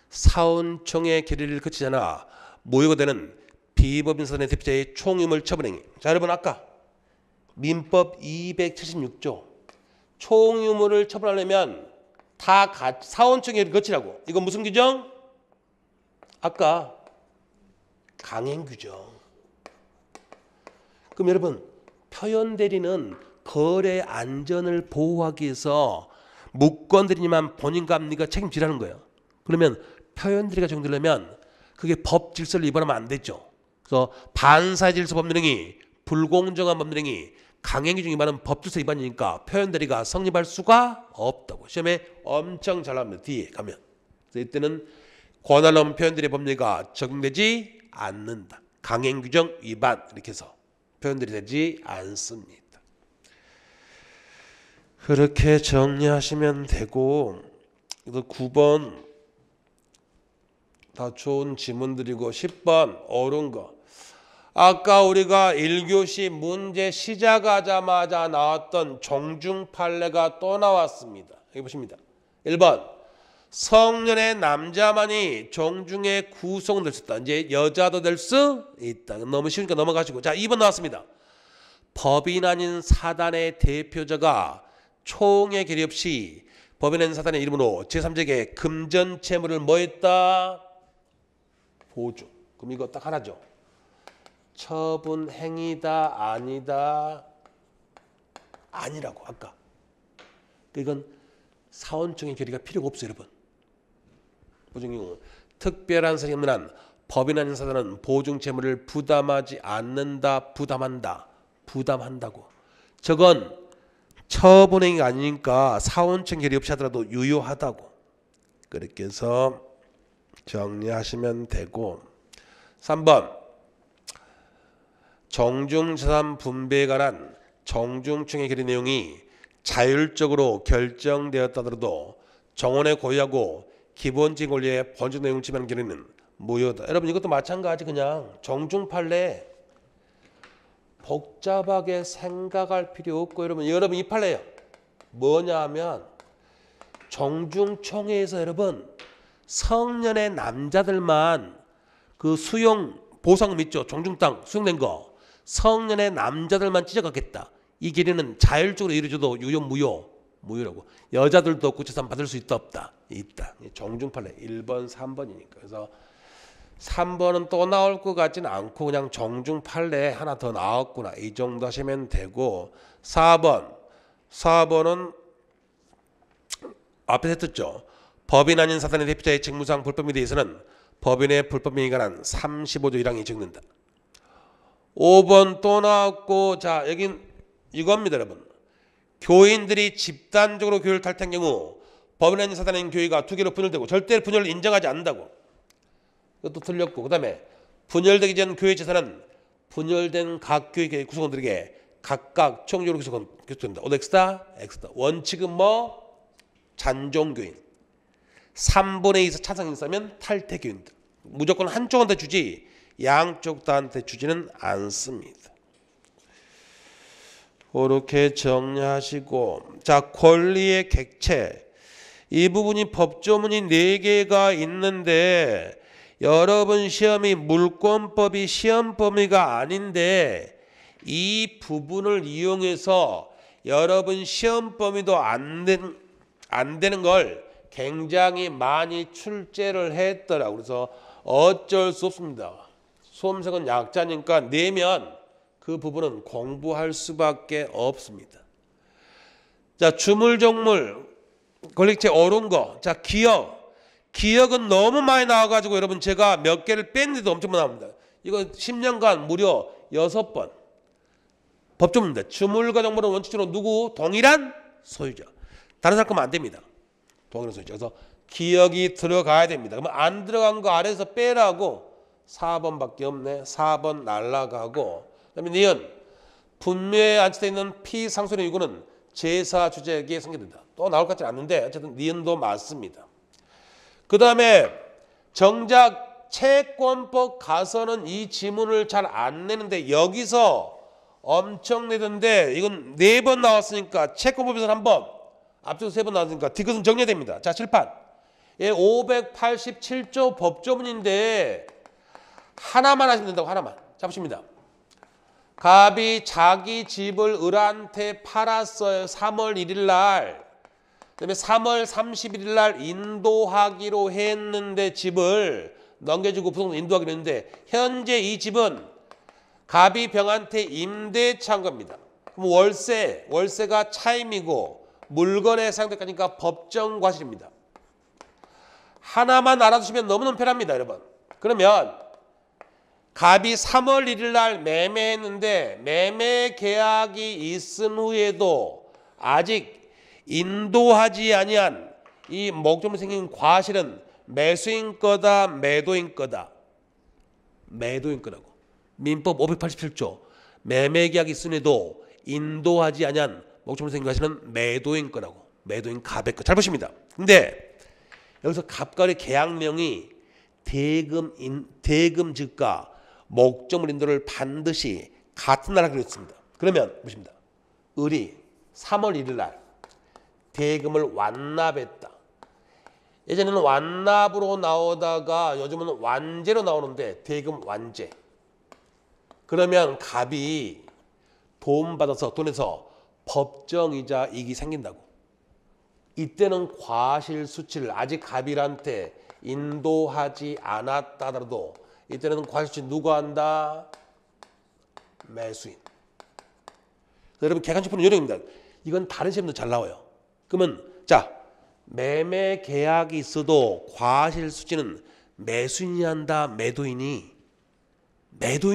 사원총회 결의를 거치잖아. 모의가 되는 비법인 사단의 대표자의 총유물 처분행위. 자, 여러분 아까 민법 276조 총유물을 처분하려면 다 사원총회를 거치라고. 이건 무슨 규정? 아까 강행 규정. 그럼 여러분 표현대리는 거래 안전을 보호하기 위해서 무권대리니만 본인과 합리가 책임지라는 거예요. 그러면 표현대리가 적용되려면 그게 법 질서를 위반하면 안 되죠. 그래서 반사질서 법률행위, 불공정한 법률행위, 강행위 중 위반은 법 질서 위반이니까 표현대리가 성립할 수가 없다고. 시험에 엄청 잘 나옵니다. 뒤에 가면. 그래서 이때는 권한없는 표현대리 법률가 적용되지 않는다. 강행규정 위반 이렇게 해서 표현들이 되지 않습니다. 그렇게 정리하시면 되고 9번 다 좋은 지문들이고 10번 어려운 거. 아까 우리가 1교시 문제 시작하자마자 나왔던 종중판례가 또 나왔습니다. 여기 보십니다. 1번 성년의 남자만이 종중에 구속될 수 있다. 이제 여자도 될 수 있다. 너무 쉬우니까 넘어가시고. 자, 2번 나왔습니다. 법인 아닌 사단의 대표자가 총회 결의 없이 법인 아닌 사단의 이름으로 제3자에게 금전 채무를 뭐 했다? 보증. 그럼 이거 딱 하나죠. 처분 행위다 아니다? 아니라고 아까. 이건 사원총회 결의가 필요가 없어요, 여러분. 보증 경우 특별한 사정이 없는 한 법인 아닌 사단은 보증 채무를 부담하지 않는다, 부담한다, 부담한다고. 저건 처분행위가 아니니까 사원총회 결의 없이 하더라도 유효하다고. 그렇게 해서 정리하시면 되고. 3번 정중자산 분배에 관한 정중청의 결의 내용이 자율적으로 결정되었다더라도 정원의 고유하고 기본적인 권리의 본질 내용을 지배하는 결의는 무효다. 여러분 이것도 마찬가지 그냥 정중판례 복잡하게 생각할 필요 없고 여러분 이 판례예요. 뭐냐 하면 정중총회에서 여러분 성년의 남자들만 그 수용 보상 있죠. 정중 땅 수용된 거 성년의 남자들만 찢어갖겠다. 이 결의는 자율적으로 이루어져도 유효 무효라고. 여자들도 구체산 받을 수 있다 없다. 있다. 정중판례 1번 3번이니까. 그래서 3번은 또 나올 것 같지는 않고 그냥 정중판례 하나 더 나왔구나 이 정도 하시면 되고 4번은 앞에서 했었죠. 법인 아닌 사단의 대표자의 직무상 불법에 대해서는 법인의 불법행위에 관한 35조 1항이 적는다. 5번 또 나왔고 자 여긴 이겁니다 여러분. 교인들이 집단적으로 교회를 탈퇴한 경우 법인 아닌 사단의 교회가 두 개로 분열되고 절대 분열을 인정하지 않는다고. 이것도 틀렸고 그 다음에 분열되기 전 교회 재산은 분열된 각 교회 구성원들에게 각각 총적으로 교수된다. X다. 원칙은 뭐? 잔종교인. 3분의 2에서 찬성이 있으면 탈퇴교인들. 무조건 한쪽한테 주지 양쪽 다한테 주지는 않습니다. 그렇게 정리하시고 자 권리의 객체 이 부분이 법조문이 4개가 있는데 여러분 시험이 물권법이 시험 범위가 아닌데 이 부분을 이용해서 여러분 시험 범위도 안 되는 걸 굉장히 많이 출제를 했더라고요. 그래서 어쩔 수 없습니다. 수험생은 약자니까 내면 그 부분은 공부할 수밖에 없습니다. 자, 주물종물 권리객체 어려운 거. 자, 기억은 너무 많이 나와가지고 여러분 제가 몇 개를 뺐는데도 엄청 나옵니다. 이거 10년간 무려 6번. 법조문입니다. 주물과 종물은 원칙적으로 누구? 동일한 소유자. 다른 사람 거면 안 됩니다. 동일한 소유자. 그래서 기억이 들어가야 됩니다. 그러면 안 들어간 거 아래에서 빼라고 4번밖에 없네. 4번 날라가고. 그다음에 니은 분묘에 안치되어 있는 피상속의 유구는 제사 주제기에 성립된다. 또 나올 것 같지 않는데 어쨌든 니은도 맞습니다. 그 다음에 정작 채권법 가서는 이 지문을 잘 안 내는데 여기서 엄청 내던데 이건 4번 나왔으니까 채권법에서는 1번 앞쪽에서 3번 나왔으니까 뒤것은 정리됩니다. 자 칠판 587조 법조문인데 하나만 하시면 된다고. 하나만 잡으십니다. 갑이 자기 집을 을한테 팔았어요. 3월 1일 날. 그다음에 3월 31일 날 인도하기로 했는데 집을 넘겨주고 부동산 인도하기로 했는데 현재 이 집은 갑이 병한테 임대차한 겁니다. 그럼 월세가 차임이고 물건의 사용대가니까 법정 과실입니다. 하나만 알아두시면 너무너무 편합니다, 여러분. 그러면 갑이 3월 1일 날 매매했는데 매매 계약이 있은 후에도 아직 인도하지 아니한 이 목적으로 생긴 과실은 매수인 거다 매도인 거다. 매도인 거라고. 민법 587조 매매 계약이 있은 후에도 인도하지 아니한 목적으로 생긴 과실은 매도인 거라고. 매도인 갑의 거. 잘 보십니다. 근데 여기서 갑과의 계약명이 대금 즉가 목적물 인도를 반드시 같은 날 하기로 했습니다. 그러면 보십니다. 을이 3월 1일 날 대금을 완납했다. 예전에는 완납으로 나오다가 요즘은 완제로 나오는데 대금 완제. 그러면 갑이 돈 받아서 돈에서 법정이자 이익이 생긴다고. 이때는 과실 수치를 아직 갑일한테 인도하지 않았다더라도 이때는 과실수치 누가 한다? 매수인. 여러분 객관식표는 요령입니다. 이건 다른 시험도 잘 나와요. 그러면 자 매매 계약이 있어도 과실수치는 매수인이 한다 매도인이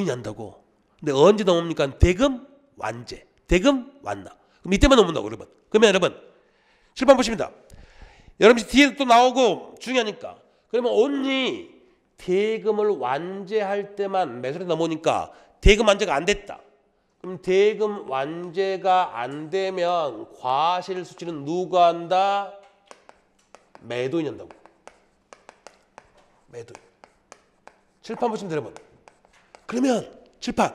한다고. 근데 언제 넘습니까? 대금 완제. 대금 완납. 그럼 이때만 넘는다고 여러분. 그러면 여러분 칠판 보십니다. 여러분 뒤에 또 나오고 중요하니까. 그러면 only 대금을 완제할 때만 매수를 넘으니까 대금 완제가 안 됐다. 그럼 대금 완제가 안 되면 과실 수치는 누가 한다? 매도인이 한다고. 매도인. 칠판 보시면 여러분. 그러면 칠판.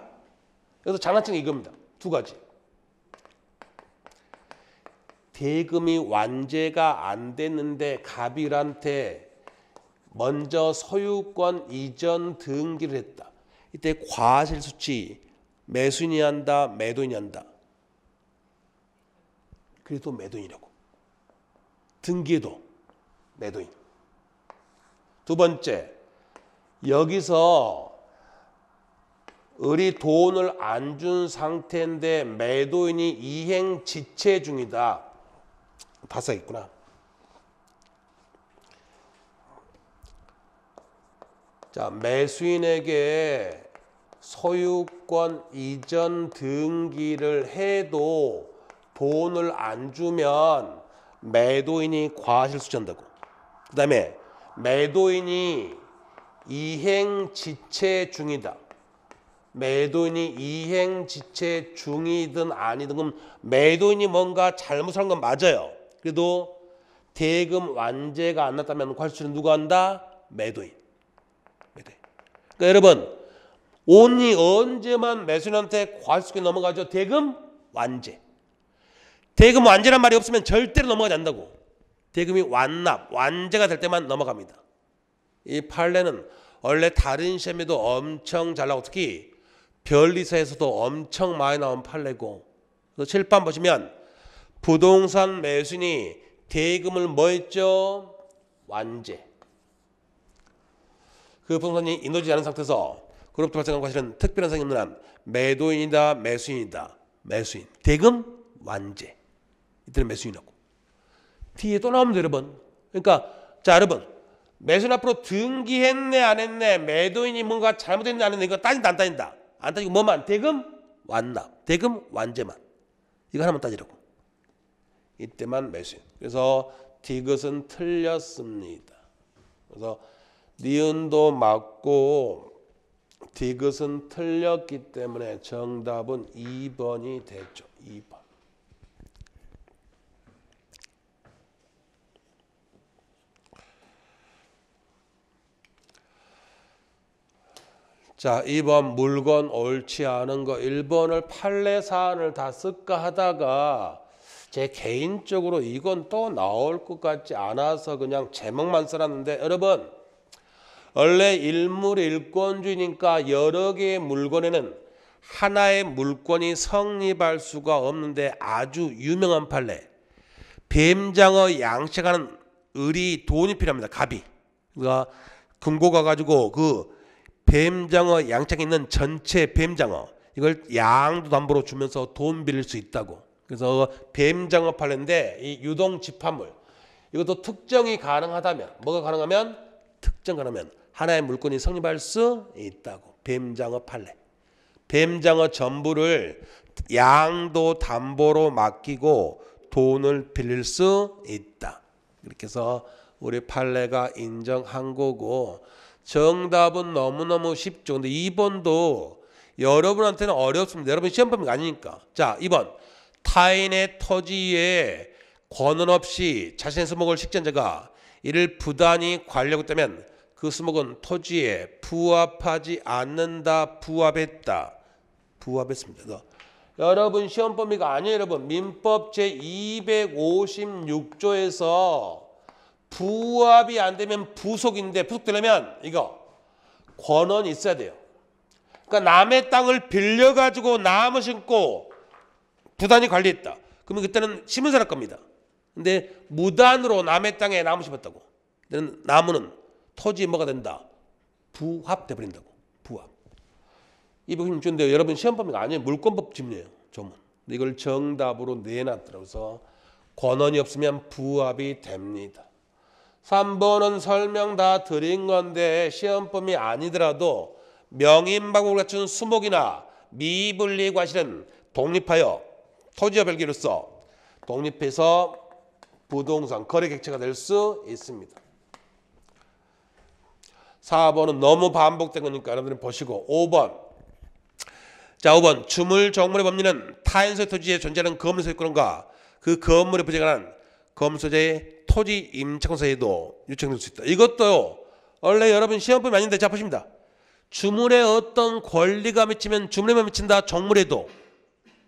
여기서 장난치는 이겁니다. 두 가지. 대금이 완제가 안 됐는데 갑일한테 먼저 소유권 이전 등기를 했다. 이때 과실 수치 매수인이 한다, 매도인이 한다. 그래도 매도인이라고. 등기에도 매도인. 두 번째, 여기서 을이 돈을 안 준 상태인데 매도인이 이행 지체 중이다. 다 써있구나. 자, 매수인에게 소유권 이전 등기를 해도 돈을 안 주면 매도인이 과실수치한다고. 그 다음에 매도인이 이행지체 중이다. 매도인이 이행지체 중이든 아니든 그럼 매도인이 뭔가 잘못한 건 맞아요. 그래도 대금 완제가 안 났다면 과실수치는 누가 한다? 매도인. 그러니까 여러분 온이 언제만 매수인한테 과실수치가 넘어가죠? 대금 완제. 대금 완제란 말이 없으면 절대로 넘어가지 않는다고. 대금이 완납, 완제가 될 때만 넘어갑니다. 이 판례는 원래 다른 시험에도 엄청 잘 나오고 특히 변리사에서도 엄청 많이 나온 판례고. 그래서 칠판 보시면 부동산 매수인이 대금을 뭐 했죠? 완제. 그 부동산이 인도되지 않은 상태에서 그로부터 발생한 과실은 특별한 상이 없는 한 매도인이다, 매수인이다. 매수인. 대금 완제. 이때는 매수인하고. 뒤에 또 나오면 돼요, 여러분. 그러니까 자, 여러분. 매수인 앞으로 등기했네, 안 했네, 매도인이 뭔가 잘못했네, 안 했네, 이거 따진다, 안 따진다. 안 따지고 뭐만? 대금 완납. 대금 완제만. 이거 하나만 따지라고. 이때만 매수인. 그래서 디귿은 틀렸습니다. 그래서 니은도 맞고 디귿은 틀렸기 때문에 정답은 2번이 됐죠. 2번. 자, 2번 물건 옳지 않은 거 1번을 판례 사안을 다 쓸까 하다가 제 개인적으로 이건 또 나올 것 같지 않아서 그냥 제목만 써놨는데 여러분 원래 일물의 일권주의니까 여러 개의 물건에는 하나의 물권이 성립할 수가 없는데 아주 유명한 판례 뱀장어 양식하는 을이 돈이 필요합니다. 갑이. 그러니까 금고 가가지고 그 뱀장어 양장에 있는 전체 뱀장어 이걸 양도 담보로 주면서 돈 빌릴 수 있다고. 그래서 뱀장어 판례인데 이 유동집합물 이것도 특정이 가능하다면 뭐가 가능하면 특정 가능하면 하나의 물건이 성립할 수 있다고. 뱀장어 판례. 뱀장어 전부를 양도 담보로 맡기고 돈을 빌릴 수 있다. 이렇게 해서 우리 판례가 인정한 거고 정답은 너무너무 쉽죠. 근데 2번도 여러분한테는 어렵습니다. 여러분 시험 범위가 아니니까. 자, 2번. 타인의 토지에 권한 없이 자신의 수목을 식지한 자가 이를 부단히 관리하고 있다면 그 수목은 토지에 부합하지 않는다. 부합했다. 부합했습니다. 그래서 여러분 시험 범위가 아니에요. 여러분 민법 제256조에서 부합이 안 되면 부속인데 부속되려면 이거 권한이 있어야 돼요. 그러니까 남의 땅을 빌려가지고 나무 심고 부단히 관리했다. 그러면 그때는 심은사 할 겁니다. 근데 무단으로 남의 땅에 나무 심었다고. 그때는 나무는 토지에 뭐가 된다? 부합돼 버린다고. 부합. 이 부분 주는데 여러분 시험 범위가 아니에요. 물권법 집례예요. 조문. 근데 이걸 정답으로 내놨더라고요. 그래서 권한이 없으면 부합이 됩니다. 3번은 설명 다 드린 건데 시험범위 아니더라도 명인방법을 갖춘 수목이나 미분리 과실은 독립하여 토지와 별개로서 독립해서 부동산 거래 객체가 될 수 있습니다. 4번은 너무 반복된 거니까 여러분들이 보시고 5번 자, 5번 주물 정물의 법리는 타인소의 토지에 존재하는 건물 소유권과 그 건물에 부재관한 건물 소재의 토지 임차권 사이에도 요청될 수 있다. 이것도요. 원래 여러분 시험법이 아닌데 자 보십니다. 주물에 어떤 권리가 미치면 주물에만 미친다. 정물에도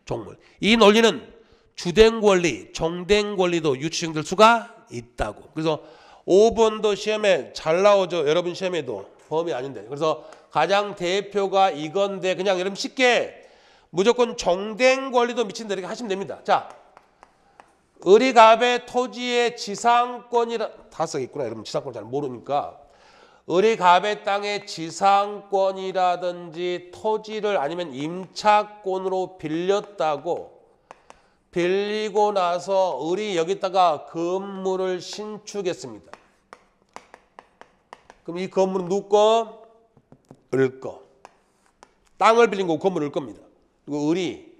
정물. 이 논리는 주된 권리, 정된 권리도 유추될 수가 있다고. 그래서 5번도 시험에 잘 나오죠. 여러분 시험에도 범위 아닌데. 그래서 가장 대표가 이건데 그냥 여러분 쉽게 무조건 정된 권리도 미친다 이렇게 하시면 됩니다. 자, 을이갑의 토지의 지상권이라 다 써있구나. 여러분 지상권 잘 모르니까 을이갑의 땅의 지상권이라든지 토지를 아니면 임차권으로 빌렸다고 빌리고 나서 을이 여기다가 건물을 신축했습니다. 그럼 이 건물은 누구 거? 을 거. 땅을 빌린 거고 건물을 을 겁니다. 그리고 을이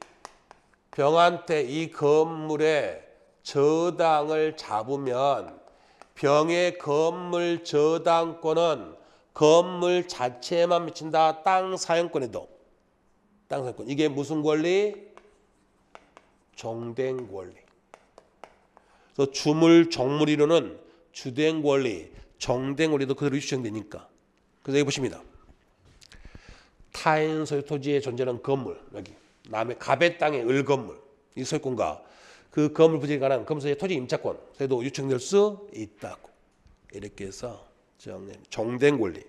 병한테 이 건물에 저당을 잡으면 병의 건물 저당권은 건물 자체에만 미친다. 땅 사용권에도. 땅 사용권. 이게 무슨 권리? 정된 권리. 그래서 주물 정물이로는 주된 권리, 정된 권리도 그대로 유추되니까. 그래서 여기 보십니다. 타인 소유 토지에 존재하는 건물, 여기 남의 갑의 땅의 을 건물, 이 소유권과 그 건물 부지에 관한 건물의 토지 임차권, 그래도 유청될 수 있다고. 이렇게 해서 정된 권리.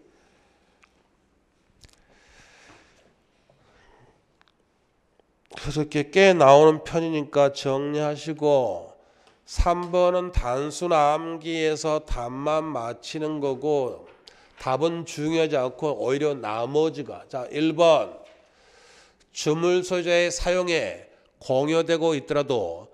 그래서 이렇게 꽤 나오는 편이니까 정리하시고 3번은 단순 암기에서 답만 맞히는 거고 답은 중요하지 않고 오히려 나머지가. 자, 1번 주물 소유자의 사용에 공여되고 있더라도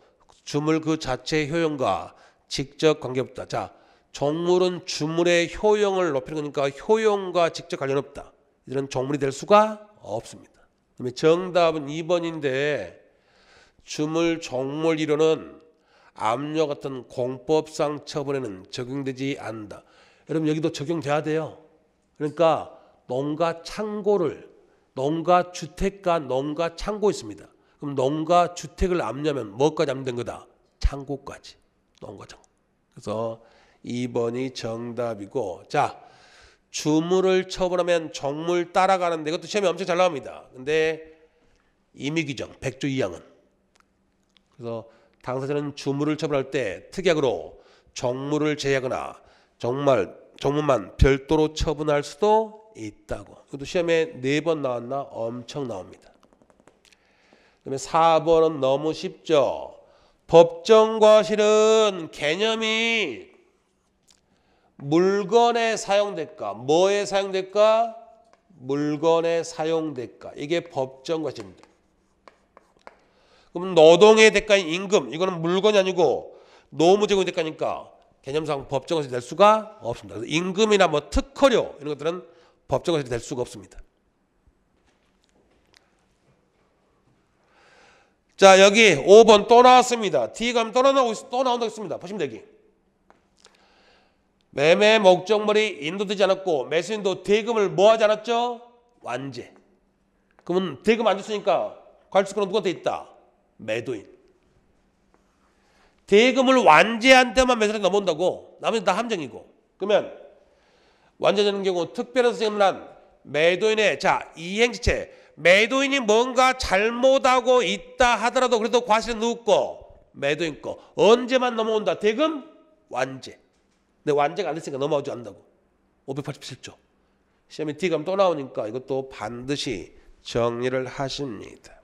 주물 그 자체의 효용과 직접 관계없다. 자, 정물은 주물의 효용을 높이는 거니까 효용과 직접 관련 없다. 이런 정물이 될 수가 없습니다. 그러면 정답은 2번인데 주물 정물 이론은 압류 같은 공법상 처분에는 적용되지 않는다. 여러분 여기도 적용돼야 돼요. 그러니까 농가 창고를 농가 주택과 농가 창고 있습니다. 그럼 농가 주택을 압류하면 뭐까지 압류된 거다? 창고까지. 농가 창고. 그래서 2번이 정답이고, 자, 주물을 처분하면 정물 따라가는데 이것도 시험에 엄청 잘 나옵니다. 근데 임의규정 100조 2항은 그래서 당사자는 주물을 처분할 때 특약으로 정물을 제외하거나 정물만 별도로 처분할 수도 있다고. 이것도 시험에 4번 나왔나? 엄청 나옵니다. 그다음에 4번은 너무 쉽죠. 법정과실은 개념이 물건에 사용될까? 뭐에 사용될까? 물건에 사용될까? 이게 법정과실입니다. 그럼 노동의 대가인 임금, 이거는 물건이 아니고 노무 제공의 대가니까 개념상 법정과실이 될 수가 없습니다. 그래서 임금이나 뭐 특허료 이런 것들은 법정과실이 될 수가 없습니다. 자, 여기 5번 또 나왔습니다. D가 또 나온다고 했습니다. 보시면 여기. 매매 목적물이 인도되지 않았고 매수인도 대금을 뭐 하지 않았죠? 완제. 그러면 대금 안 줬으니까 과실권은 누구한테 있다? 매도인. 대금을 완제한 때만 매수인이 넘어온다고. 나머지는 다 함정이고. 그러면 완제되는 경우 특별한 선생님은 매도인의 자 이행지체 매도인이 뭔가 잘못하고 있다 하더라도 그래도 과실은 누구 거? 매도인 거. 언제만 넘어온다? 대금 완제. 근데 완제가 안 됐으니까 넘어오지 않는다고. 587조. 시험에 D가 또 나오니까 이것도 반드시 정리를 하십니다.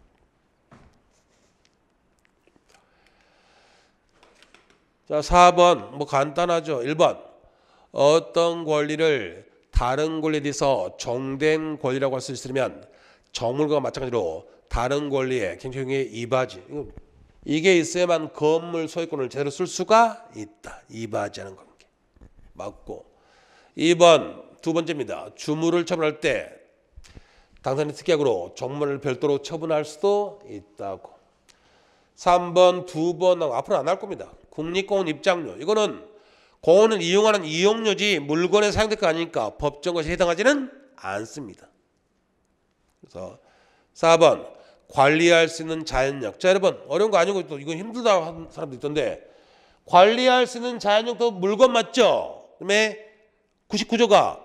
자, 4번 뭐 간단하죠. 1번 어떤 권리를 다른 권리에 대해서 정된 권리라고 할 수 있으면 정물과 마찬가지로 다른 권리의 경영의 이바지. 이게 있어야만 건물 소유권을 제대로 쓸 수가 있다. 이바지하는 관계. 맞고. 2번 두 번째입니다. 주물을 처분할 때 당사자의 특약으로 정물을 별도로 처분할 수도 있다고. 3번 두 번 앞으로 안 할 겁니다. 국립공원 입장료. 이거는 공원을 이용하는 이용료지 물건에 사용될 거 아니니까 법정과실에 해당하지는 않습니다. 그래서 4번 관리할 수 있는 자연력. 자, 여러분 어려운 거 아니고 또 이건 힘들다 하는 사람도 있던데 관리할 수 있는 자연력도 물건 맞죠? 그다음에 99조가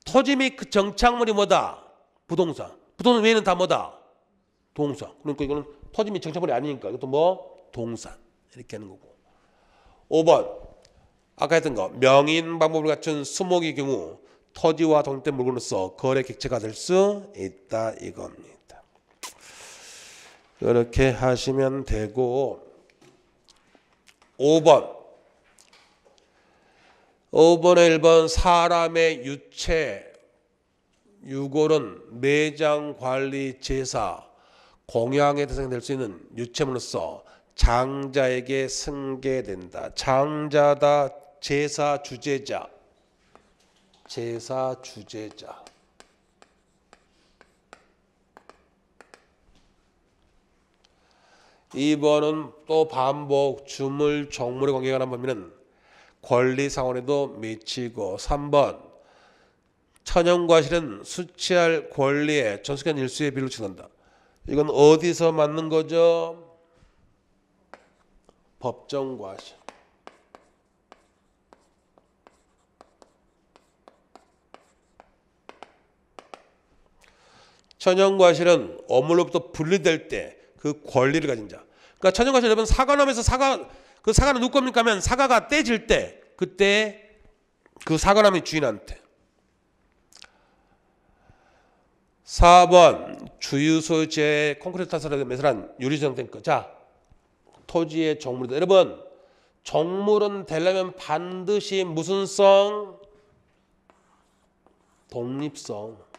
토지 및 그 정착물이 뭐다? 부동산. 부동산 외에는 다 뭐다? 동산. 그러니까 이거는 토지 및 정착물이 아니니까 이것도 뭐? 동산. 이렇게 하는 거고. 5번 아까 했던 거 명인 방법을 갖춘 수목의 경우 토지와 독립된 물건으로서 거래 객체가 될 수 있다 이겁니다. 이렇게 하시면 되고 5번에 1번 사람의 유체 유골은 매장 관리 제사 공양의 대상이 될 수 있는 유체물로서 장자에게 승계된다. 장자다. 제사 주제자. 제사 주제자. (2번은) 또 반복 주물 종물의 관계가 관한 범위는 권리상원에도 미치고 3번 천연과실은 수취할 권리에 전속한 일수의 비율을 측정한다. 이건 어디서 맞는 거죠? 법정과실. 천연과실은 어물로부터 분리될 때 그 권리를 가진 자. 그러니까 천연과실 여러분 사과나무에서 그 사과는 누구 겁니까 하면 사과가 떼질 때 그때 그 사과나무의 주인한테. 4번 주유소재 콘크리트 타설에 매설한 유리정 탱크. 자, 토지의 종물이다. 여러분 종물은 되려면 반드시 무슨 성? 독립성.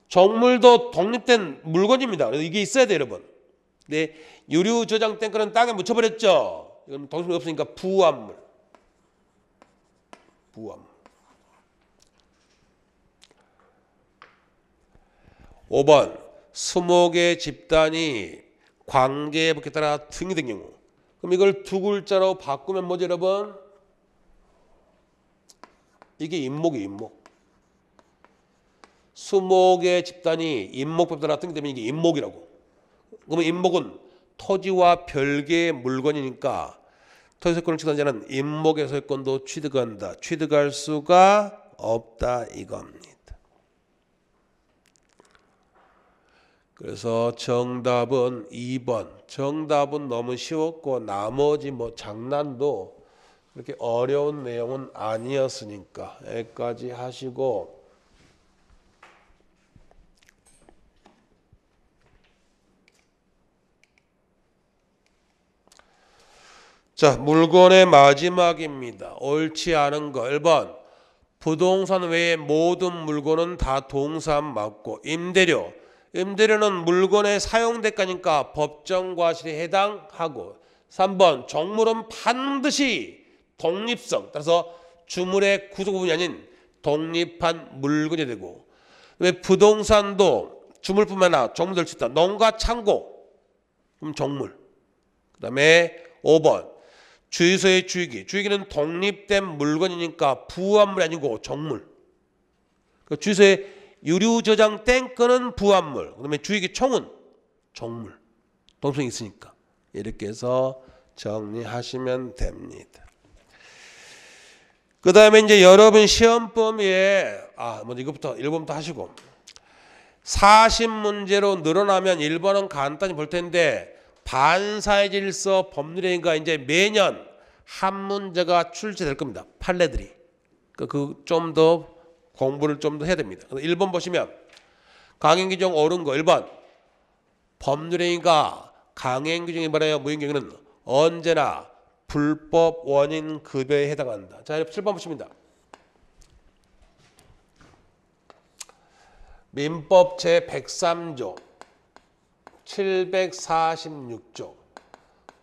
종물도 독립된 물건입니다. 그래서 이게 있어야 돼요, 여러분. 근데 유류 저장 탱크는 땅에 묻혀버렸죠. 이건 독립성이 없으니까 부합물. 부합물. 5번 수목의 집단이 관계의 법에 따라 등이된 경우. 그럼 이걸 두 글자로 바꾸면 뭐죠, 여러분? 이게 임목이에요, 임목. 수목의 집단이 임목법에 따라 등기되면 이게 임목이라고. 그러면 임목은 토지와 별개의 물건이니까 토지소유권을 취득한 자는 임목의 소유권도 취득한다. 취득할 수가 없다 이겁니다. 그래서 정답은 2번. 정답은 너무 쉬웠고 나머지 뭐 장난도 그렇게 어려운 내용은 아니었으니까 여기까지 하시고 자, 물건의 마지막입니다. 옳지 않은 거 1번 부동산 외의 모든 물건은 다 동산 맞고 임대료. 임대료는 물건의 사용대가니까 법정과실에 해당하고 3번 종물은 반드시 독립성 따라서 주물의 구조 부분이 아닌 독립한 물건이 되고 왜 부동산도 주물뿐만 아니라 종물 될 수 있다. 농가 창고 그럼 종물. 그 다음에 5번 주유소의 주유기는 독립된 물건이니까 부합물이 아니고 종물. 주유소의 유류 저장 탱크는 부합물. 그다음에 주유기 총은 종물. 동성이 있으니까. 이렇게 해서 정리하시면 됩니다. 그 다음에 이제 여러분 시험 범위에 먼저 이것부터 1번부터 하시고 40문제로 늘어나면 1번은 간단히 볼 텐데 반사의 질서 법률행위가 이제 매년 한 문제가 출제될 겁니다. 판례들이. 그 좀 더 공부를 좀 더 해야 됩니다. 1번 보시면 강행규정 옳은 거 1번 법률행위가 강행규정에 반하여 무행경우는 언제나 불법 원인 급여에 해당한다. 자, 7번 보십니다. 민법 제103조 746조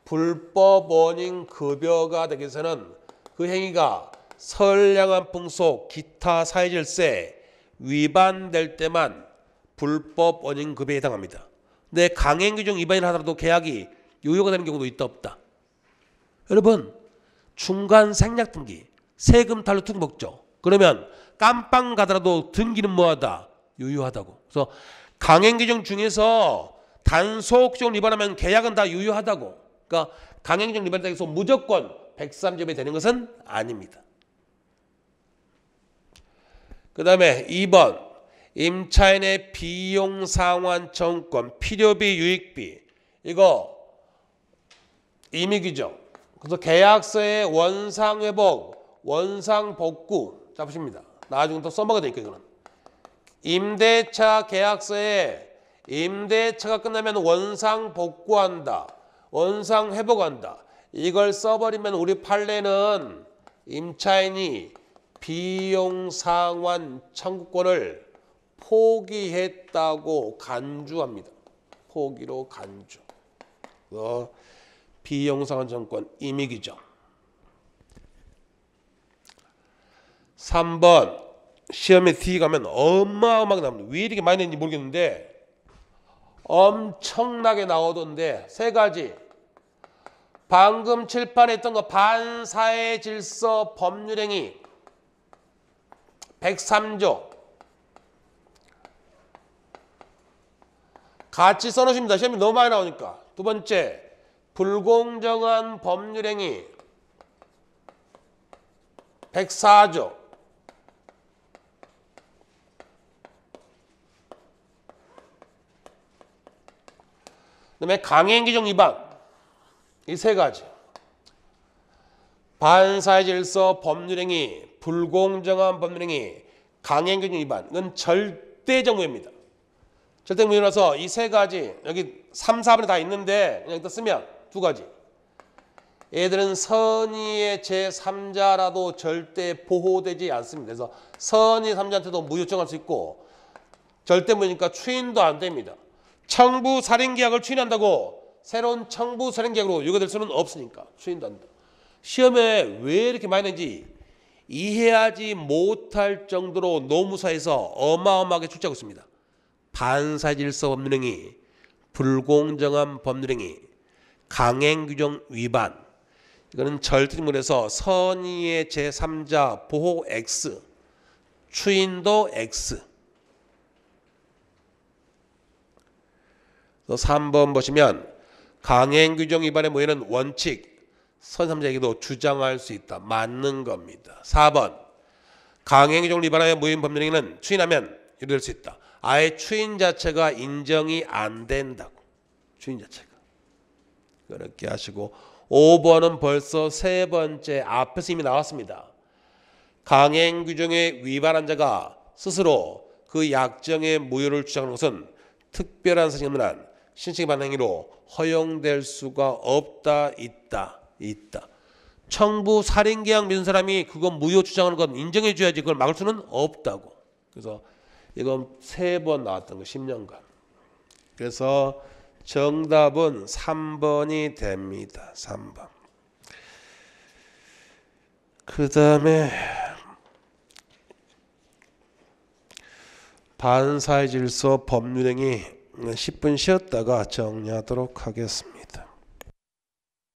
불법 원인 급여가 되기 위해서는 그 행위가 선량한 풍속 기타 사회질서에 위반될 때만 불법 원인 급여에 해당합니다. 근데 강행규정 위반을 하더라도 계약이 유효가 되는 경우도 있다 없다. 여러분 중간 생략 등기 세금 탈루 투기 목적 그러면 깜빵 가더라도 등기는 뭐하다? 유효하다고. 그래서 강행 규정 중에서 단속적 위반하면 계약은 다 유효하다고. 그러니까 강행 규정 위반에 대해서 무조건 103점이 되는 것은 아닙니다. 그 다음에 2번 임차인의 비용 상환 청구권, 필요비, 유익비. 이거 임의 규정. 그래서 계약서의 원상 회복, 원상 복구 잡으십니다. 나중에 또 써먹어야 되니까 이거는. 임대차 계약서에 임대차가 끝나면 원상 복구한다. 원상 회복한다. 이걸 써버리면 우리 판례는 임차인이 비용 상환 청구권을 포기했다고 간주합니다. 포기로 간주. 비용 상환 청구권 임의 규정. 3번 시험에 뒤에 가면 어마어마하게 나옵니다. 왜 이렇게 많이 냈는지 모르겠는데 엄청나게 나오던데 세 가지. 방금 칠판에 했던 거 반사회 질서 법률행위 103조 같이 써놓으십니다. 시험이 너무 많이 나오니까. 두 번째 불공정한 법률행위 104조 그다음에 강행규정 위반 이 세 가지. 반사회 질서 법률행위, 불공정한 법률행위, 강행규정 위반. 이건 절대정무입니다. 절대정무라서 이 세 가지 여기 3, 4번에 다 있는데 그냥 또 쓰면 두 가지. 얘들은 선의의 제3자라도 절대 보호되지 않습니다. 그래서 선의 3자한테도 무효청할 수 있고 절대무효니까 추인도 안 됩니다. 청부 살인계약을 추인한다고 새로운 청부 살인계약으로 유효될 수는 없으니까 추인도 안 된다. 시험에 왜 이렇게 많이 낸지 이해하지 못할 정도로 노무사에서 어마어마하게 출제하고 있습니다. 반사회 질서 법률행위, 불공정한 법률행위, 강행규정 위반. 이거는 절대물에서 선의의 제3자 보호 X, 추인도 X. 3번 보시면 강행규정 위반의 모여는 원칙, 선3자에게도 주장할 수 있다. 맞는 겁니다. 4번 강행규정 위반의 무효인 법률행위는 추인하면 유효될 수 있다. 아예 추인 자체가 인정이 안 된다고. 추인 자체가. 그렇게 하시고 5번은 벌써 세 번째 앞에서 이미 나왔습니다. 강행규정에 위반한 자가 스스로 그 약정의 무효를 주장하는 것은 특별한 사실이 없는 한 신체 위반 행위로 허용될 수가 없다. 있다. 청부 살인계약 맺은 사람이 그건 무효 주장하는 건 인정해 줘야지 그걸 막을 수는 없다고. 그래서 이건 3번 나왔던 거 10년간. 그래서 정답은 3번이 됩니다. 3번. 그 다음에 반사회 질서 법률행위 10분 쉬었다가 정리하도록 하겠습니다.